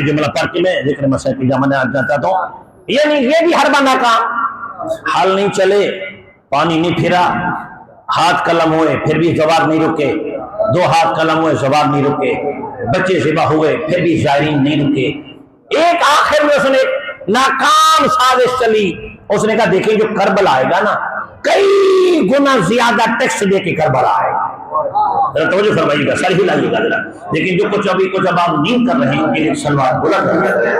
جملہ پڑھ کے میں ذکر مسائل کی جامع آنا چاہتا ہوں۔ یعنی یہ بھی ہر بنا کام، حل نہیں چلے، پانی نہیں پھرا، ہاتھ قلم ہوئے پھر بھی زوار نہیں رکے، 2 ہاتھ قلم ہوئے زوار نہیں رکے، بچے ذبح ہوئے پھر بھی زائرین نہیں رکے۔ ایک آخر میں اس نے ناکام سازش چلی، اس نے کہا دیکھیں جو کربلا آئے گا نا کئی گنا زیادہ ٹیکس دے کے کربلا آئے گا۔ توجہ فرمائیے گا، سر ہلائیے گا ذرا، لیکن جو کچھ اب آپ نیند کر رہے ہیں ان کے لیے سلوات بلند کریں۔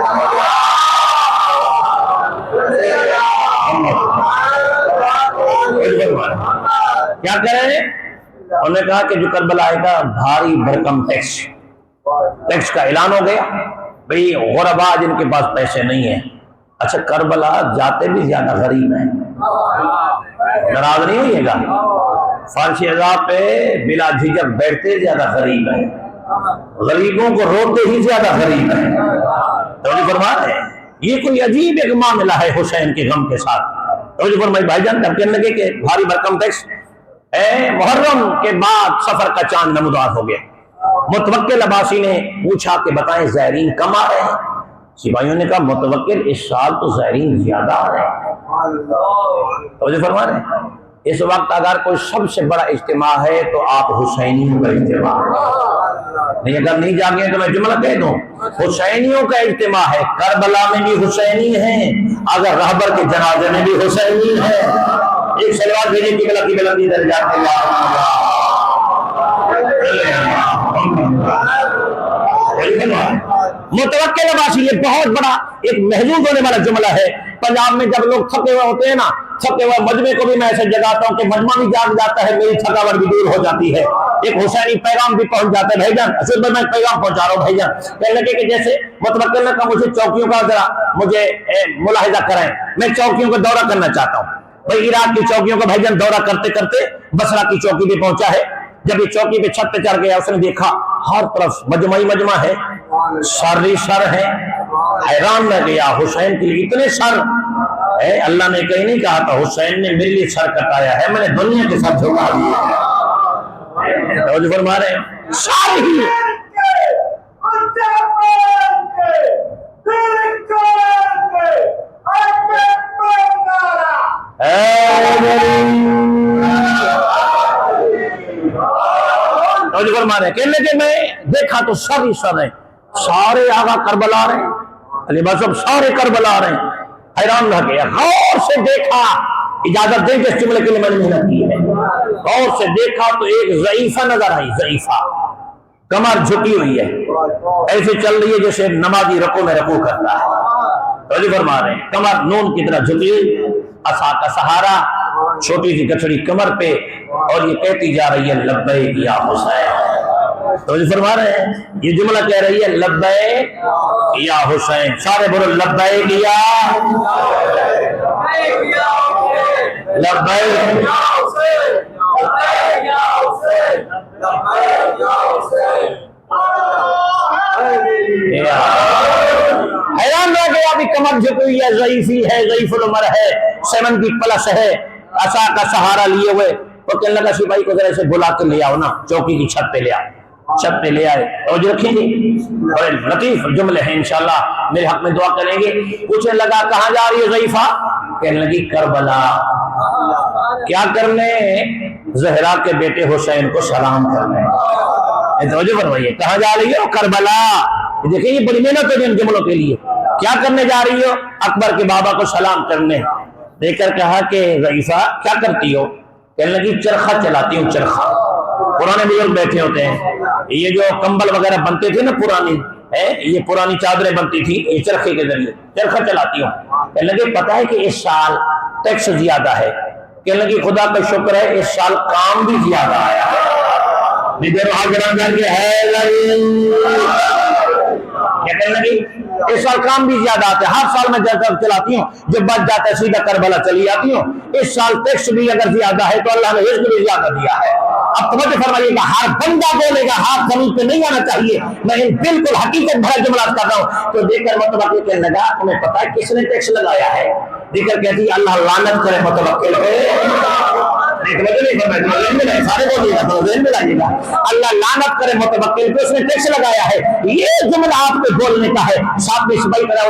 کیا کریں؟ انہوں نے کہا کہ جو کربلا آئے گا بھاری بھرکم ٹیکس کا اعلان ہو گیا، بھئی غربا جن کے پاس پیسے نہیں ہیں۔ اچھا کربلا جاتے بھی زیادہ غریب ہیں، ناراض نہیں ہوئیے گا، فارسی عذاب پہ بلا جھجک بیٹھتے زیادہ غریب ہیں، غریبوں کو روتے ہی زیادہ غریب ہیں۔ توجہ فرما رہے ہیں، یہ کوئی عجیب ایک معاملہ ہے حسین کے غم کے ساتھ۔ توجہ فرمائی بھائی جان، کہنے لگے کہ بھاری بھرکم ٹیکس، محرم کے بعد سفر کا چاند نمودار ہو گیا۔ متوکل عباسی نے پوچھا کہ بتائیں زائرین کم آ رہے ہیں؟ سپاہیوں نے کہا متوکل اس سال تو زائرین زیادہ آ رہے ہیں۔ توجہ فرما رہے ہیں، اس وقت اگر کوئی سب سے بڑا اجتماع ہے تو آپ حسینیوں کا اجتماع نہیں، اگر نہیں جاگے تو میں جملہ کہہ دوں، حسینیوں کا اجتماع ہے، کربلا میں بھی حسینی ہیں، اگر رہبر کے جنازے میں بھی حسینی ہے۔ ایک صلوات بھیجیں قبلہ کی بلندی درجات متوکل عباسی، یہ بہت بڑا ایک محظوظ ہونے والا جملہ ہے۔ پنجاب میں جب لوگ تھکے ہوئے ہوتے ہیں نا، تھکے ہوئے مجمع کو بھی میں ایسے جگاتا ہوں کہ مجمع بھی جاگ جاتا ہے، میری تھکاوٹ بھی دور ہو جاتی ہے، ایک حسینی پیغام بھی پہنچ جاتا ہے۔ بھائی جان اصل میں پیغام پہنچا رہا ہوں بھائی جان، کہنے لگے کہ جیسے متوکل نے کہا مجھے چوکیوں کا ذرا مجھے ملاحظہ کرائیں، میں چوکیوں کا دورہ کرنا چاہتا ہوں۔ بھائی عراق کی چوکیوں کا بھائی جان دورہ کرتے کرتے بصرہ کی چوکی پہ پہنچا ہے، جب یہ چوکی پہ چھت پہ چڑھ گیا اس نے دیکھا ہر طرف مجمع ہے، سر ہی سر ہے، حیران رہ گیا، حسین کے لیے اتنے سر ہے، اللہ نے کہیں نہیں کہا تھا حسین نے میرے لیے سر کٹایا ہے، میں نے دنیا کے ساتھ جھکا دیا۔ توجہ فرما رہے ہیں، سر ہی توجہ فرما رہے ہیں، کہنے کہ میں دیکھا تو سر ہی سر ہے، سارے آغا کربلا رہے ہیں، علی صاحب سارے کربلا رہے ہیں، حیران رہ گیا، غور سے دیکھا، اجازت دیں کہ اس جملے کے لیے میں نے محنت کی ہے، غور سے دیکھا تو ایک ضعیفہ نظر آئی، ضعیفہ کمر جھکی ہوئی ہے، ایسے چل رہی ہے جیسے نمازی رکوع میں رکوع کرتا ہے۔ توجہ فرما رہے ہیں، کمر نون کی طرح جھکی ہوئی، عصا کا سہارا، چھوٹی سی گٹھڑی کمر پہ، اور یہ کہتی جا رہی ہے لبیک یا حسین۔ توجہ فرما رہے ہیں، یہ جملہ کہہ رہی ہے لبیک یا حسین، سارے بولو لبیک یا لبیک یا حسین، لبیک یا حسین، لبیک یا حسین۔ حیران رہ گیا، ابھی کمر جھکی ہوئی ہے، ضعیفی ہے، ضعیف العمر ہے، 7 کی پلس ہے، عصا کا سہارا لیے ہوئے، وہ کہنے لگا سپاہی کو ذرا سے بلا کے لے آؤ نا، چوکی کی چھت پہ لے آؤ، چھت پہ لے آئے، توجہ رکھیں گے، بڑے لطیف جملے ہیں، انشاءاللہ میرے حق میں دعا کریں گے۔ پوچھنے لگا کہاں جا رہی ہے ضعیفہ؟ کہنے لگی کربلا، کیا کرنے؟ زہرا کے بیٹے حسین کو سلام کرنے۔ توجہ فرمائیے، کہاں جا رہی ہو؟ کربلا۔ دیکھیں یہ بڑی محنت ہے ان جملوں کے لیے، کیا کرنے جا رہی ہو؟ اکبر کے بابا کو سلام کرنے۔ دیکھ کر کہا کہ ضعیفہ کیا کرتی ہو؟ کہنے لگی چرخہ چلاتی ہوں، چرخہ۔ پرانے بزرگ بیٹھے ہوتے ہیں، یہ جو کمبل وغیرہ بنتے تھے نا پرانی، یہ پرانی چادریں بنتی تھی، یہ چرخے کے ذریعے چرخہ چلاتی ہوں۔ کہنے لگے پتہ ہے کہ اس سال ٹیکس زیادہ ہے، کہنے لگی خدا کا شکر ہے اس سال کام بھی زیادہ آیا ہے. کیا کہنے لگی اس سال کام بھی زیادہ آتے ہیں. ہر سال میں جب چلاتی ہوں جب بچ جاتا ہے سیدھا کربلا چلی جاتی ہوں. اس سال ٹیکس بھی اگر زیادہ ہے تو اللہ نے رزق بھی زیادہ دیا ہے. اب توجہ فرمائیے گا ہر بندہ بولے گا ہاتھ زمین پہ نہیں آنا چاہیے. میں بالکل حقیقت بھرا جملہ کر رہا ہوں. تو دیکھ کر متوکل کہنے لگا تمہیں پتا ہے کس نے ٹیکس لگایا ہے؟ دیکھ کر کہتی اللہ لعنت کرے متوکل پہ. سارے بولیے گا تو ذہن میں لائیے گا اللہ لعنت کرے متوکل پہ اس نے ٹیکس لگایا ہے. یہ جملہ آپ کو بولنے کا ہے. ساتھ میں سپاہی کرا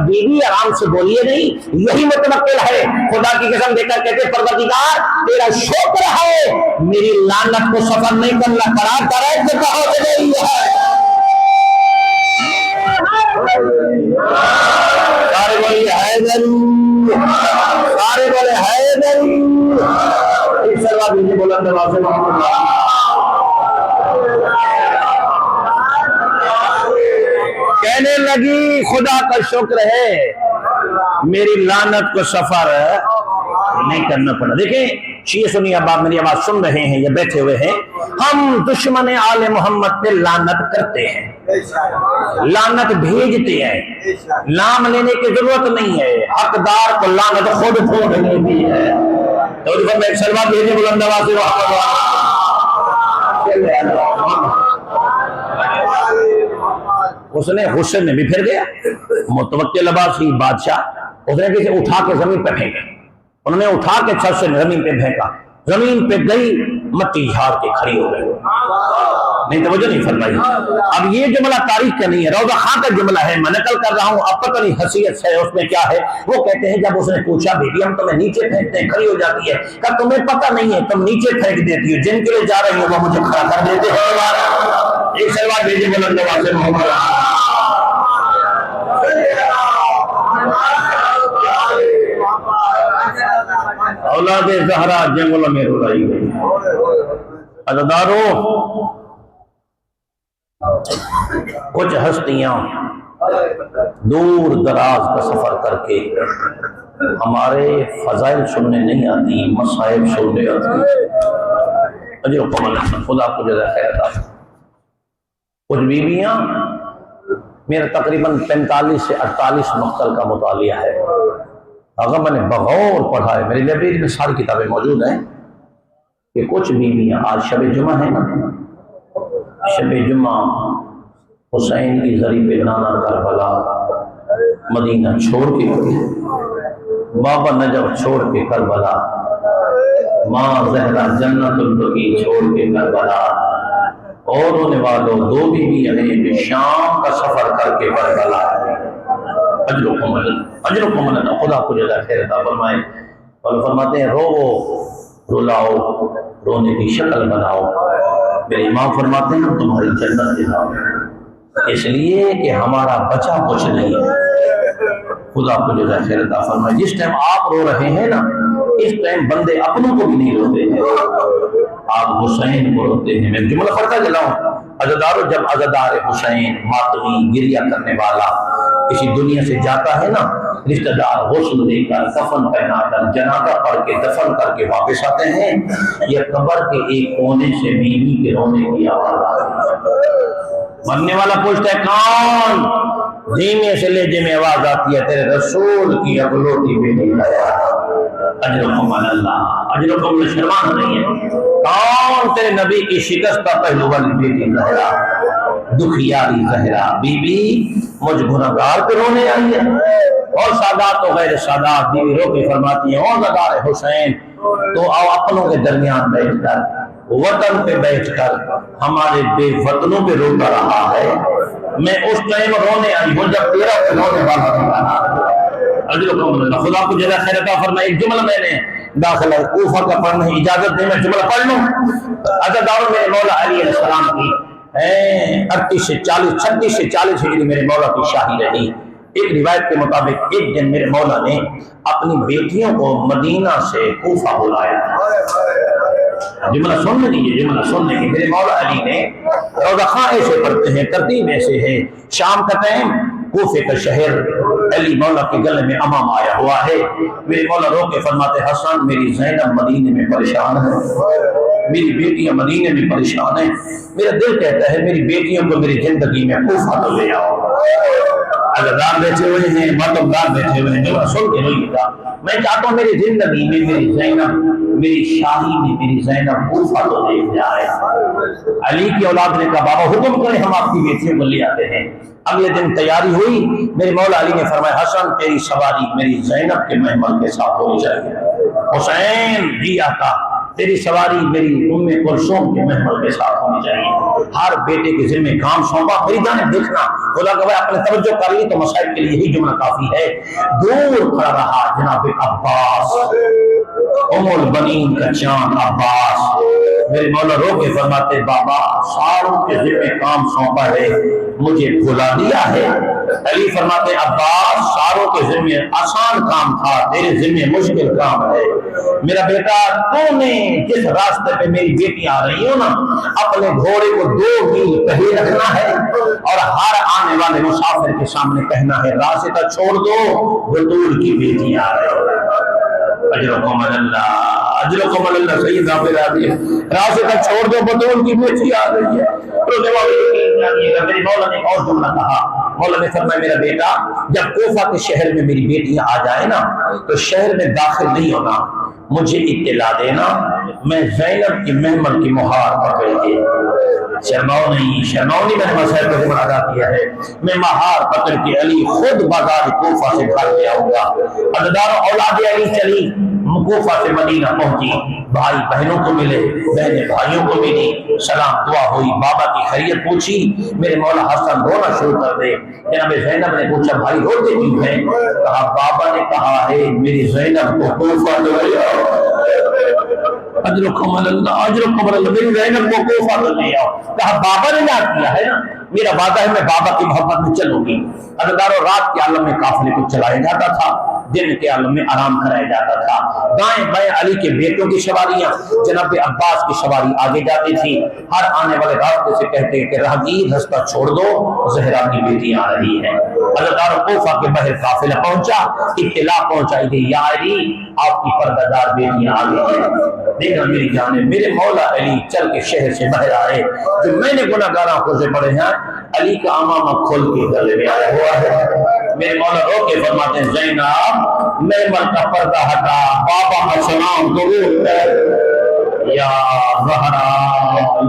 بیوی آرام سے بولیے نہیں یہی متوکل ہے. خدا کی قسم دے کر کہتے پروردگار تیرا شکر ہے میری لعنت کو سفر نہیں کرنا پڑا ڈائریکٹ کہا گئی ہے. سارے بولیے حیدر سارے بولے حیدر. بلند آواز سے محمد کہنے لگی خدا کا شکر ہے میری لعنت کو سفر نہیں کرنا پڑا. دیکھیں شیعہ سنی احباب میری آواز سن رہے ہیں یا بیٹھے ہوئے ہیں. ہم دشمن آل محمد پہ لعنت کرتے ہیں لعنت بھیجتے ہیں. نام لینے کی ضرورت نہیں ہے. حقدار کو لعنت خود پھونکنے کی ہے. تو ایک سلوات بھیجے بلند آواز سے اس نے غصے میں بھی پھر گیا. متوکل عباسی بادشاہ اس نے کسی اٹھا کے زمین پہ پھینکا. انہوں نے اٹھا کے چھت سے زمین پہ پھینکا. زمین پہ گئی مٹی جھاڑ کے کھڑی ہو گئی. نہیں توجہ نہیں فرمائی. اب یہ جملہ تاریخ کا نہیں ہے روضہ خان کا جملہ ہے. میں نقل کر رہا ہوں. اب پتہ نہیں حیثیت ہے اس میں کیا ہے. وہ کہتے ہیں جب اس نے پوچھا بیٹی ہم تمہیں نیچے پھینکتے ہیں کھڑی ہو جاتی ہے. کہا تمہیں پتہ نہیں ہے تم نیچے پھینک دیتی ہو جن کے لیے جا رہی ہو وہ مجھے کھڑا کر دیتے ہیں. ایک سلوات بھیجیے بلند آواز سے محمد اولاد زہرا جنگل میں رلائی گئی. عزادارو کچھ ہستیاں دور دراز کا سفر کر کے ہمارے فضائل سننے نہیں آتی مصائب سننے آتی. اجر و کمال خدا کو جزا خیر عطا. کچھ بیویاں میرا تقریباً 45 سے 48 مقتل کا مطالعہ ہے. اگر میں نے بغور پڑھا ہے میری لائبریری میں ساری کتابیں موجود ہیں کہ کچھ بیویاں آج شب جمعہ ہے نا شب جمعہ حسین کی ذریعہ نانا کربلا مدینہ چھوڑ کے بابا نجف چھوڑ کے کربلا ماں زہرا جنت البقیع چھوڑ کے کربلا اور ہونے والوں دو بیویاں ہیں جو شام کا سفر کر کے کربلا اجر و کمل خدا کو جزا خیر عطا فرمائے. اور فرماتے ہیں رو رلاؤ رونے کی شکل بناؤ. میرے امام فرماتے ہیں تمہاری جنت دلاؤ اس لیے کہ ہمارا بچا کچھ نہیں ہے. خدا کو جزا خیر عطا فرمائے. جس ٹائم آپ رو رہے ہیں نا اس ٹائم بندے اپنوں کو بھی نہیں روتے ہیں آپ حسین کو روتے ہیں. میں جملہ پڑھتا چلا ہوں. عزادارو جب عزادار حسین ماتمی گریہ کرنے والا کسی دنیا سے جاتا ہے نا رشتہ دار غسل دے کر کفن پہنا کر جنازہ پڑھ کے دفن کر کے واپس آتے ہیں یہ قبر کے ایک کونے سے بیوی کے رونے کی آواز آتی ہے. مرنے والا پوچھتا ہے کون؟ دھیمے سے لہجے میں آواز آتی ہے تیرے رسول کی اکلوتی بیٹی لایا. اجرکم اللہ اجرکم شرمان نہیں ہے. کون؟ تیرے نبی کی شکستہ پہلو والی بیٹی زہرا دکھیاری زہرا بی بی مجھ گناہگار پہ رونے آئی ہے. اور سادات و غیر سادات بیوی رو کے فرماتی ہیں او زدار حسین تو آؤ اپنوں کے درمیان بیٹھ کر وطن پہ بیٹھ کر ہمارے بے وطنوں پہ روتا رہا ہے. میں اس ٹائم رونے آئی ہوں جب تیرا رونے والا تھا. خدا کو جزا خیر عطا فرمائے. ایک جملہ میں نے داخلہ کوفہ کا پڑھنے اجازت دے میں جملہ پڑھ لوں. عزاداروں میرے مولا علی علیہ السلام کی 36 سے 40 ہجری میرے مولا کی شاہی رہی. ایک روایت کے مطابق ایک دن میرے مولا نے اپنی بیٹیوں کو مدینہ سے کوفہ بلایا. جملہ سننے دیجیے جملہ سننے کے میرے مولا علی نے روضہ خان ایسے پڑھتے ہیں ترتیب ایسے ہے. شام کا ٹائم کوفے کا شہر علی مولا کے گلے میں امام آیا ہوا ہے. میرے مولا رو کے فرماتے حسن میری زینب مدینے میں پریشان ہے, میری بیٹیاں مدینے میں پریشان ہیں. میرا دل کہتا ہے میری بیٹیوں کو میری زندگی میں کوفہ تو لے آؤ. اگر دار بیٹھے ہوئے ہیں مردم دار بیٹھے ہوئے ہیں میرا سن کے نہیں گا. میں چاہتا ہوں میری زندگی میں میری زینب, میری شاہی میں میری زینب کوفہ تو دیکھ جائے. علی کی اولاد نے کہا بابا حکم کریں ہم آپ کی بیٹیوں کو لے آتے ہیں. اگلے دن تیاری ہوئی. میرے مولا علی نے فرمایا حسن تیری سواری میری زینب کے محمل کے ساتھ ہونی چاہیے. حسین جی آقا تیری سواری میری ام کلثوم کے محمل کے ساتھ ہونی چاہیے. ہر بیٹے کے ذمہ کام سونپا. میری جانب دیکھنا خدا کہ اپنے توجہ کر لی تو مسائل کے لیے یہی جملہ کافی ہے. دور کھڑا رہا جناب عباس, ام البنین کا چاند عباس. میرے مولا رو کے فرماتے بابا ساروں کے ذمہ کام سونپا ہے, مجھے بھلا دیا ہے. علی فرماتے عباس ساروں کے ذمہ آسان کام تھا, تیرے ذمہ مشکل کام ہے. میرا بیٹا تو نے جس راستے پہ میری بیٹی آ رہی ہو نا, اپنے گھوڑے کو 2 میل پہلے رکھنا ہے اور ہر آنے والے مسافر کے سامنے کہنا ہے راستہ چھوڑ دو بطول کی بیٹی آ رہی ہے. اجرکم اللہ, اجرکم اللہ. سید حافظ آدھی راستہ چھوڑ دو بطول کی بیٹی آ رہی ہے. تو جواب میرے مولا نے اور جملہ کہا. مولا نے فرمایا میرا بیٹا جب کوفہ کے شہر میں میری بیٹیاں آ جائے نا تو شہر میں داخل نہیں ہونا, مجھے اطلاع دینا. میں زینب کی محمل کی مہار پکڑ کے, شرماؤ نہیں میں نے مسائل کو ذمہ ادا کیا ہے, میں مہار پکڑ کے علی خود بازار کوفہ سے گھر لے آؤں گا. عددار اولاد علی چلی کوفہ سے مدینہ پہنچی. بھائی بہنوں کو ملے, بہنیں بھائیوں کو ملی, سلام دعا ہوئی, بابا کی خیریت پوچھی. میرے مولا حسن رونا شروع کر دے. جناب زینب نے پوچھا بھائی روتے کیوں ہیں؟ کہا بابا نے کہا ہے میری زینب کو کوفہ لے آؤ. اجرکم اللہ, اجرکم اللہ. میری زینب کو کوفہ لے آؤ. کہا بابا نے یاد کیا ہے نا, میرا وعدہ ہے میں بابا کی محبت میں چلوں گی. عددارو رات کے عالم میں قافلے کو چلایا جاتا تھا, دن کے عالم میں آرام کرایا جاتا تھا. دائیں بائیں علی کے بیٹوں کی سواریاں, جناب عباس کی سواری آگے جاتی تھی. ہر آنے والے راستے سے کہتے کہ راہگیر رستہ چھوڑ دو زہرا کی بیٹی آ رہی ہے. عددارو کوفہ کے باہر قافلہ پہنچا, اطلاع پہنچائی گئی یا علی آپ کی پردہ دار بیٹیاں آ گئی ہیں. دیکھا میری جانب میرے مولا علی چل کے شہر سے باہر آئے. جو میں نے گناہگاراں کو سے پڑھے ہیں علی کا امامہ کھول کے گلے میں آیا ہوا ہے. میرے مولا رو کے فرماتے ہیں زینب محمل کا پردہ ہٹا, بابا کا سلام درود یا زہرا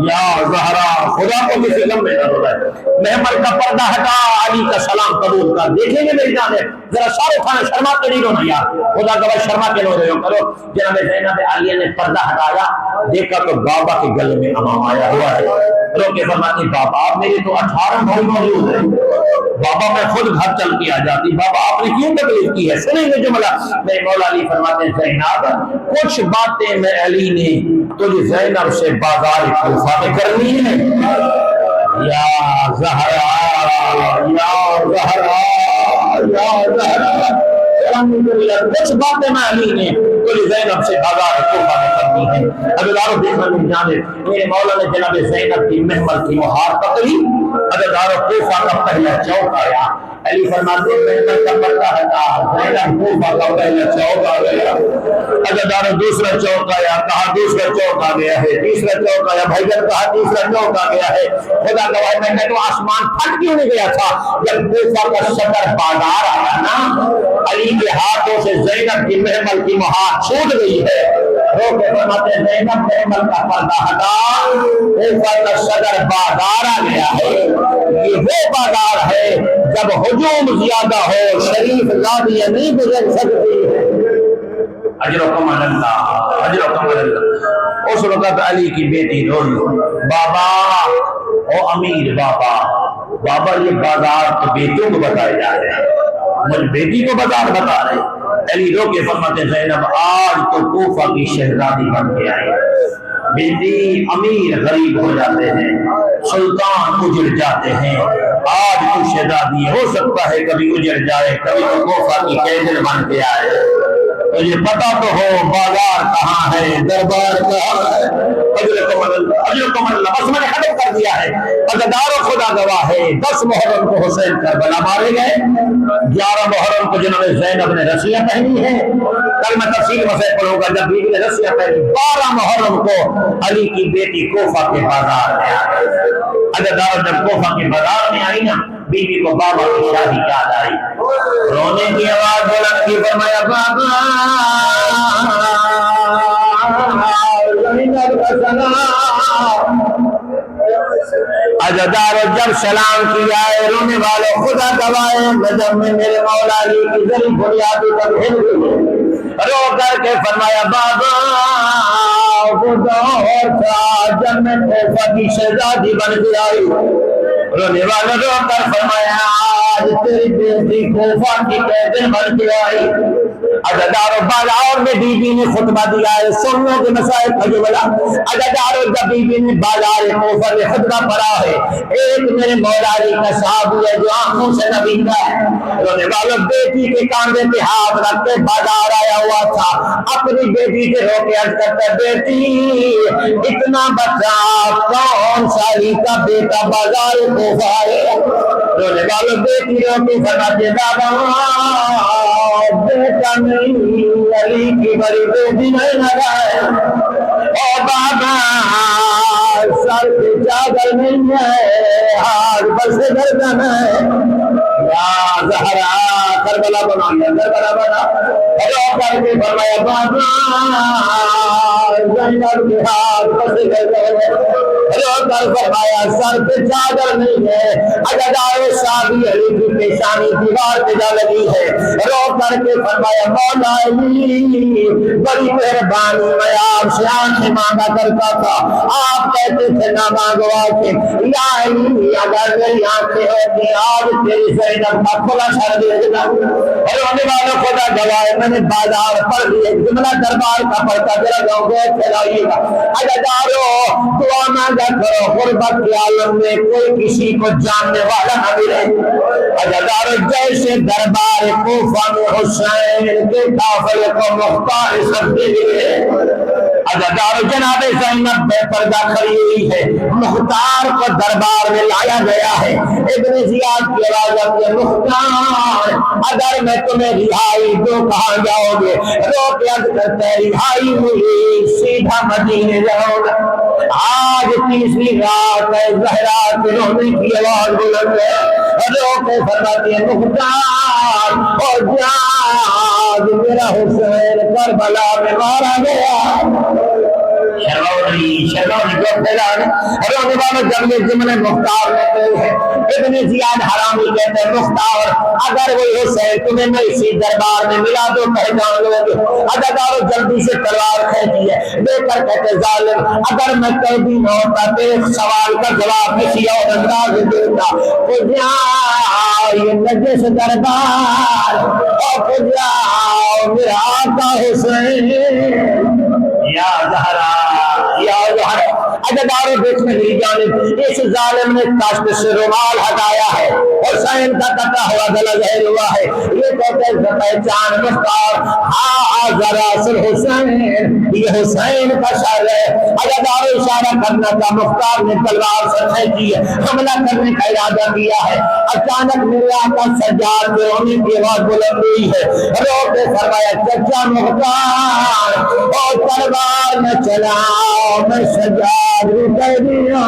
یا زہرا. خدا کو کسی غم میں نہ رو رہا ہے. محمل کا پردہ ہٹا, علی کا سلام قبول کر. دیکھیں گے میری جانب ذرا سارے کھانے شرما کے نہیں رونا یار, خدا کا شرما کے رو رہے ہو کرو. جناب زینب عالیہ نے پردہ ہٹایا, دیکھا تو بابا کے گلے میں امام آیا ہوا ہے. رو کے فرماتے بابا میرے تو 18 بھائی موجود ہیں, بابا میں خود گھر چل کے آ جاتی, بابا آپ نے کیوں تکلیف کی ہے؟ سنیں گے جملہ. میرے مولا علی فرماتے ہیں زینب کچھ باتیں میں علی نے تجھے زینب سے بازار کوفہ میں کرنی ہے. یا زہرا یا زہرا یا زہرا, کچھ باتیں میں علی نے تجھے زینب سے بازار کوفہ میں کرنی ہے. عددارو دیکھنا میری جانب میرے مولا نے جناب زینب کی محمل کی مہار پکڑی. عددارو کوفہ کا پہلا چوک آیا. علی فرماتے ہیں محمل کا پردہ ہٹا, زینب کوفہ کا پہلا چوک آ گیا. عددارو دوسرا چوک آیا, کہا دوسرا چوک آ گیا ہے. تیسرا چوک آیا, بھائی جان کہا تیسرا چوک آ گیا ہے. خدا گواہ میں تو آسمان پھٹ کیوں نہیں گیا تھا جب کوفہ کا صدر بازار آیا نا, علی کے ہاتھوں سے زینب کی محمل کی مہار چھوٹ گئی ہے. رو کے فرماتے ہیں زینب محمل کا پردہ ہٹا, کوفہ کا صدر بازار آ گیا ہے. یہ وہ بازار ہے جب ہجوم زیادہ ہو شریف زادیاں نہیں گزر سکتی. اجرکم اللہ, اجرکم اللہ. اس وقت علی کی بیٹی روئی, بابا او امیر بابا, بابا یہ بازار تو بیٹوں کو بتائے جا رہے ہیں, مجھ بیٹی کو بازار بتا رہے. علی رو کے فرماتے زینب آج تو کوفہ کی شہزادی بن کے آئی. بیٹی امیر غریب ہو جاتے ہیں, سلطان اجڑ جاتے ہیں, آج تو شہزادی ہو سکتا ہے کبھی اجڑ جائے, کبھی تو کوفہ کی قیدر بن کے آئے. تجھے پتا تو ہو بازار کہاں ہے، دربار کہاں ہے، اجرکم اللہ، بس میں نے ختم کر دیا ہے۔ عزادار و خدا گواہ ہے 10 محرم کو حسین کربلا مارے گئے، 11 محرم کو جنہوں نے زینب نے رسیاں پہنی ہیں، کل میں تفصیل مسئلہ پڑھوں گا جب بیوی نے رسیاں پہنی، 12 محرم کو علی کی بیٹی کوفہ کے بازار میں آئی۔ عزادار جب کوفہ کے بازار میں آئی نا، بیوی کو بابا کی شادی یاد آئی، رونے کی آواز بلند کی، فرمایا بابا زینب کا سلام۔ عزادار جب سلام کیا ہے، رونے والوں خدا گواہ نظم میں میرے مولا علی کی ذری بنیادی پر ہل گئی، رو کر کے فرمایا بابا وہ دور تھا جب میں کوفہ کی شہزادی بن کے آئی۔ رونے والوں رو کر فرمایا آج تیری بیٹی کوفہ کی قیدی بن کے آئی۔ عزادار بازار میں بی بی نے خطبہ دیا ہے، سننے کے مسائل خجولہ۔ عزادار جب بی بی نے بازار کوفہ میں خطبہ پڑھا ہے، ایک میرے مولا علی کا صحابی ہے جو آنکھوں سے نبیندہ ہے، رونے والوں بیٹی کے کاندھے پہ ہاتھ رکھ کے بازار آیا ہوا تھا، اپنی بیٹی سے رو کے عرض کرتا ہے بیٹی اتنا بچہ کون سا علی کا بیٹا بازار کوفہ ہے؟ رونے والوں بیٹی رو کے فرماتے بابا بیٹا نہیں علی کی بڑی بیٹی نہیں لگائے، او بابا سر پہ چادر نہیں ہے، ہاتھ بس گردن ہے، یا زہرا کربلا بنا لیا، کربلا بنا رو کر کے فرمایا بابا زینب کے ہاتھ بس گردن ہے، رو کر فرمایا سر پہ چادر نہیں ہے۔ عزادار صحابی علی کی پیشانی دیوار پہ جا لگی ہے، رو کر کے فرمایا مولا علی بڑی مہربانی میں آپ سے آنکھیں مانگا کرتا تھا، آپ کہتے تھے نہ مانگو آنکھیں، یا علی اگر میری آنکھیں ہوتی آج تیری زینب کا کھلا سر دے دینا۔ رونے والوں خدا گواہ میں نے بازار پڑھ لیے، جملہ دربار کا پڑھتا ذرا گاؤں گوشت چلائیے گا۔ عزادارو دعا مانگا کرو غربت کے عالم میں کوئی کسی کو جاننے والا نہ ملے۔ عزادارو جیسے دربار کوفہ میں حسین کے قافلے کو مختار سب دے دیے، عزادارو جناب زینب بے پردہ کھڑی ہوئی ہے، مختار کو دربار میں لایا گیا ہے۔ ابن زیاد کی آواز آتی ہے مختار اگر میں تمہیں رہائی دو کہاں جاؤ گے؟ رو کے عرض کرتا ہے رہائی ملی سیدھا مدینے جاؤ گا۔ آج تیسری رات ہے، زہرا کے رونے کی آواز بلند ہے، رو کے فرماتی ہے مختار اور جاج میرا حسین کربلا میں مارا گیا۔ شرعونی کو پھیلانے رونے والوں جب یہ جملے مختار لیتے ہیں، ابن زیاد حرامی کہتے ہیں مختار اگر وہی حسین تمہیں میں اسی دربار میں ملا دو پہچان لو گے۔ عزادارو جلدی سے تلوار کھینچی ہے، دے کر کہتے ظالم اگر میں قیدی نہ ہوتا تیرے سوال کا جواب کسی اور انداز دیتا، خود یہ نجس دربار اور خود میرا آقا حسین یا زہرا یا زہرا۔ عزادارو دیکھنے میری جانب اس ظالم نے کاشت سے رومال ہٹایا ہے، حسین کا کٹا ہوا گلا ظاہر ہوا ہے، یہ کہتے ہیں پہچان مختار ہاں ذرا سر حسین یہ حسین کا شر ہے۔ عزادارو اشارہ کرنا تھا، مختار نے تلوار سے کھینچی ہے، حملہ کرنے کا ارادہ کیا ہے، اچانک میرے آقا سجاد کے رونے کی آواز بلند ہوئی ہے، رو کے فرمایا چچا مختار اور تلوار میں چلاؤ میں سجاد رکھ دیا۔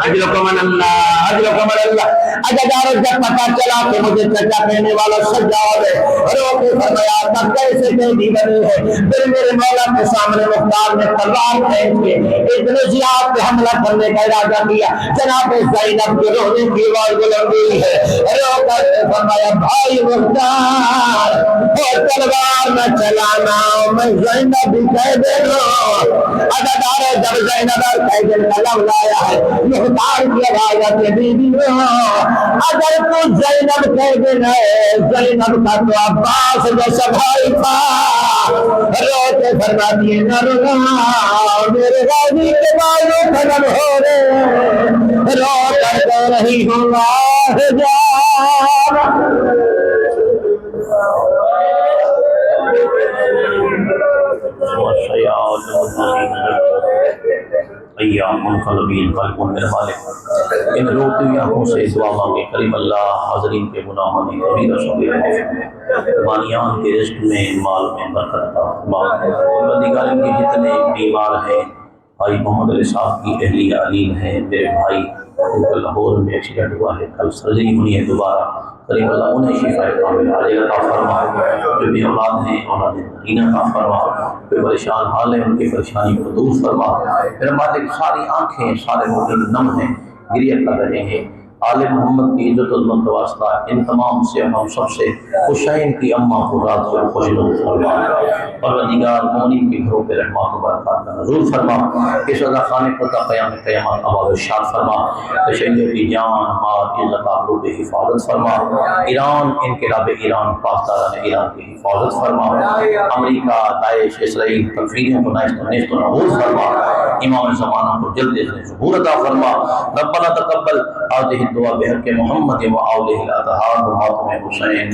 اجرکم اللہ اجرکم اللہ۔ عزادارو جب پتہ چلا کہ مجھے چچا کہنے والا سجاد ہے، رو کے فرمایا تب کیسے قیدی بنے ہے؟ پھر میرے مولا کے سامنے مختار نے تلوار کھینچ کے ابن زیاد پہ حملہ کرنے کا ارادہ کیا، جناب زینب کے رونے کی آواز بلند ہوئی ہے، رو کر فرمایا بھائی مختار اور تلوار میں چلانا میں زینب بھی کہہ دے دو۔ عزادارو جب زینب اور قید قلم لایا ہے، مختار کی آواز آتی ہے بی بی اگر تو زینب کہہ دینا ہے، زینب کا تو عباس جیسا بھائی تھا، رو کے فرماتی ہے نہ رونا میرے غازی کے بالوں قدم ہو رہے رو کر کہہ رہی ہوں آہ جان ایام منقلبین قلب من مالک ان روتی ہوئی آنکھوں سے دعا مانگے کریم اللہ حاضرین کے گناہوں نے کبیرہ صغیرہ بانیان کے رزق میں مال میں برکت عطا فرما پروردگار ان کے جتنے بیمار ہیں بھائی محمد علی صاحب کی اہلیہ علیم ہے میرے بھائی ان کا لاہور میں ایکسیڈنٹ ہوا ہے کل سرجری ہونی ہے دوبارہ کریم اللہ انہیں شفا کامل عاجل عطا فرما جو بھی اولاد ہیں اولاد نگینہ عطا فرما کوئی پریشان حال ہے ان کی پریشانی کو دور فرما میرے مالک ساری آنکھیں سارے مومن نم ہیں گریہ کر رہے ہیں آل محمد کی عزت عظمت کا واسطہ ان تمام سے ہم سب سے حسین کی اماں کو رات کو خوش نصیب فرما پروردگار مومنین کے گھروں پہ رحمت و برکات کا نزول فرما اس رضا خانے کو تا قیام قیامت آباد و شاد فرما شہیدوں کی جان مال عزت آبرو کی حفاظت فرما ایران انقلاب ایران پاسداران ایران کی حفاظت فرما امریکہ داعش اسرائیل تکفیریوں کو نیست و نابود فرما امام زمانہ کو جلد سے ظہور عطا فرما ربنا تقبل هذه الدعاء بحق محمد و آلہ الاطہار و ماتم حسین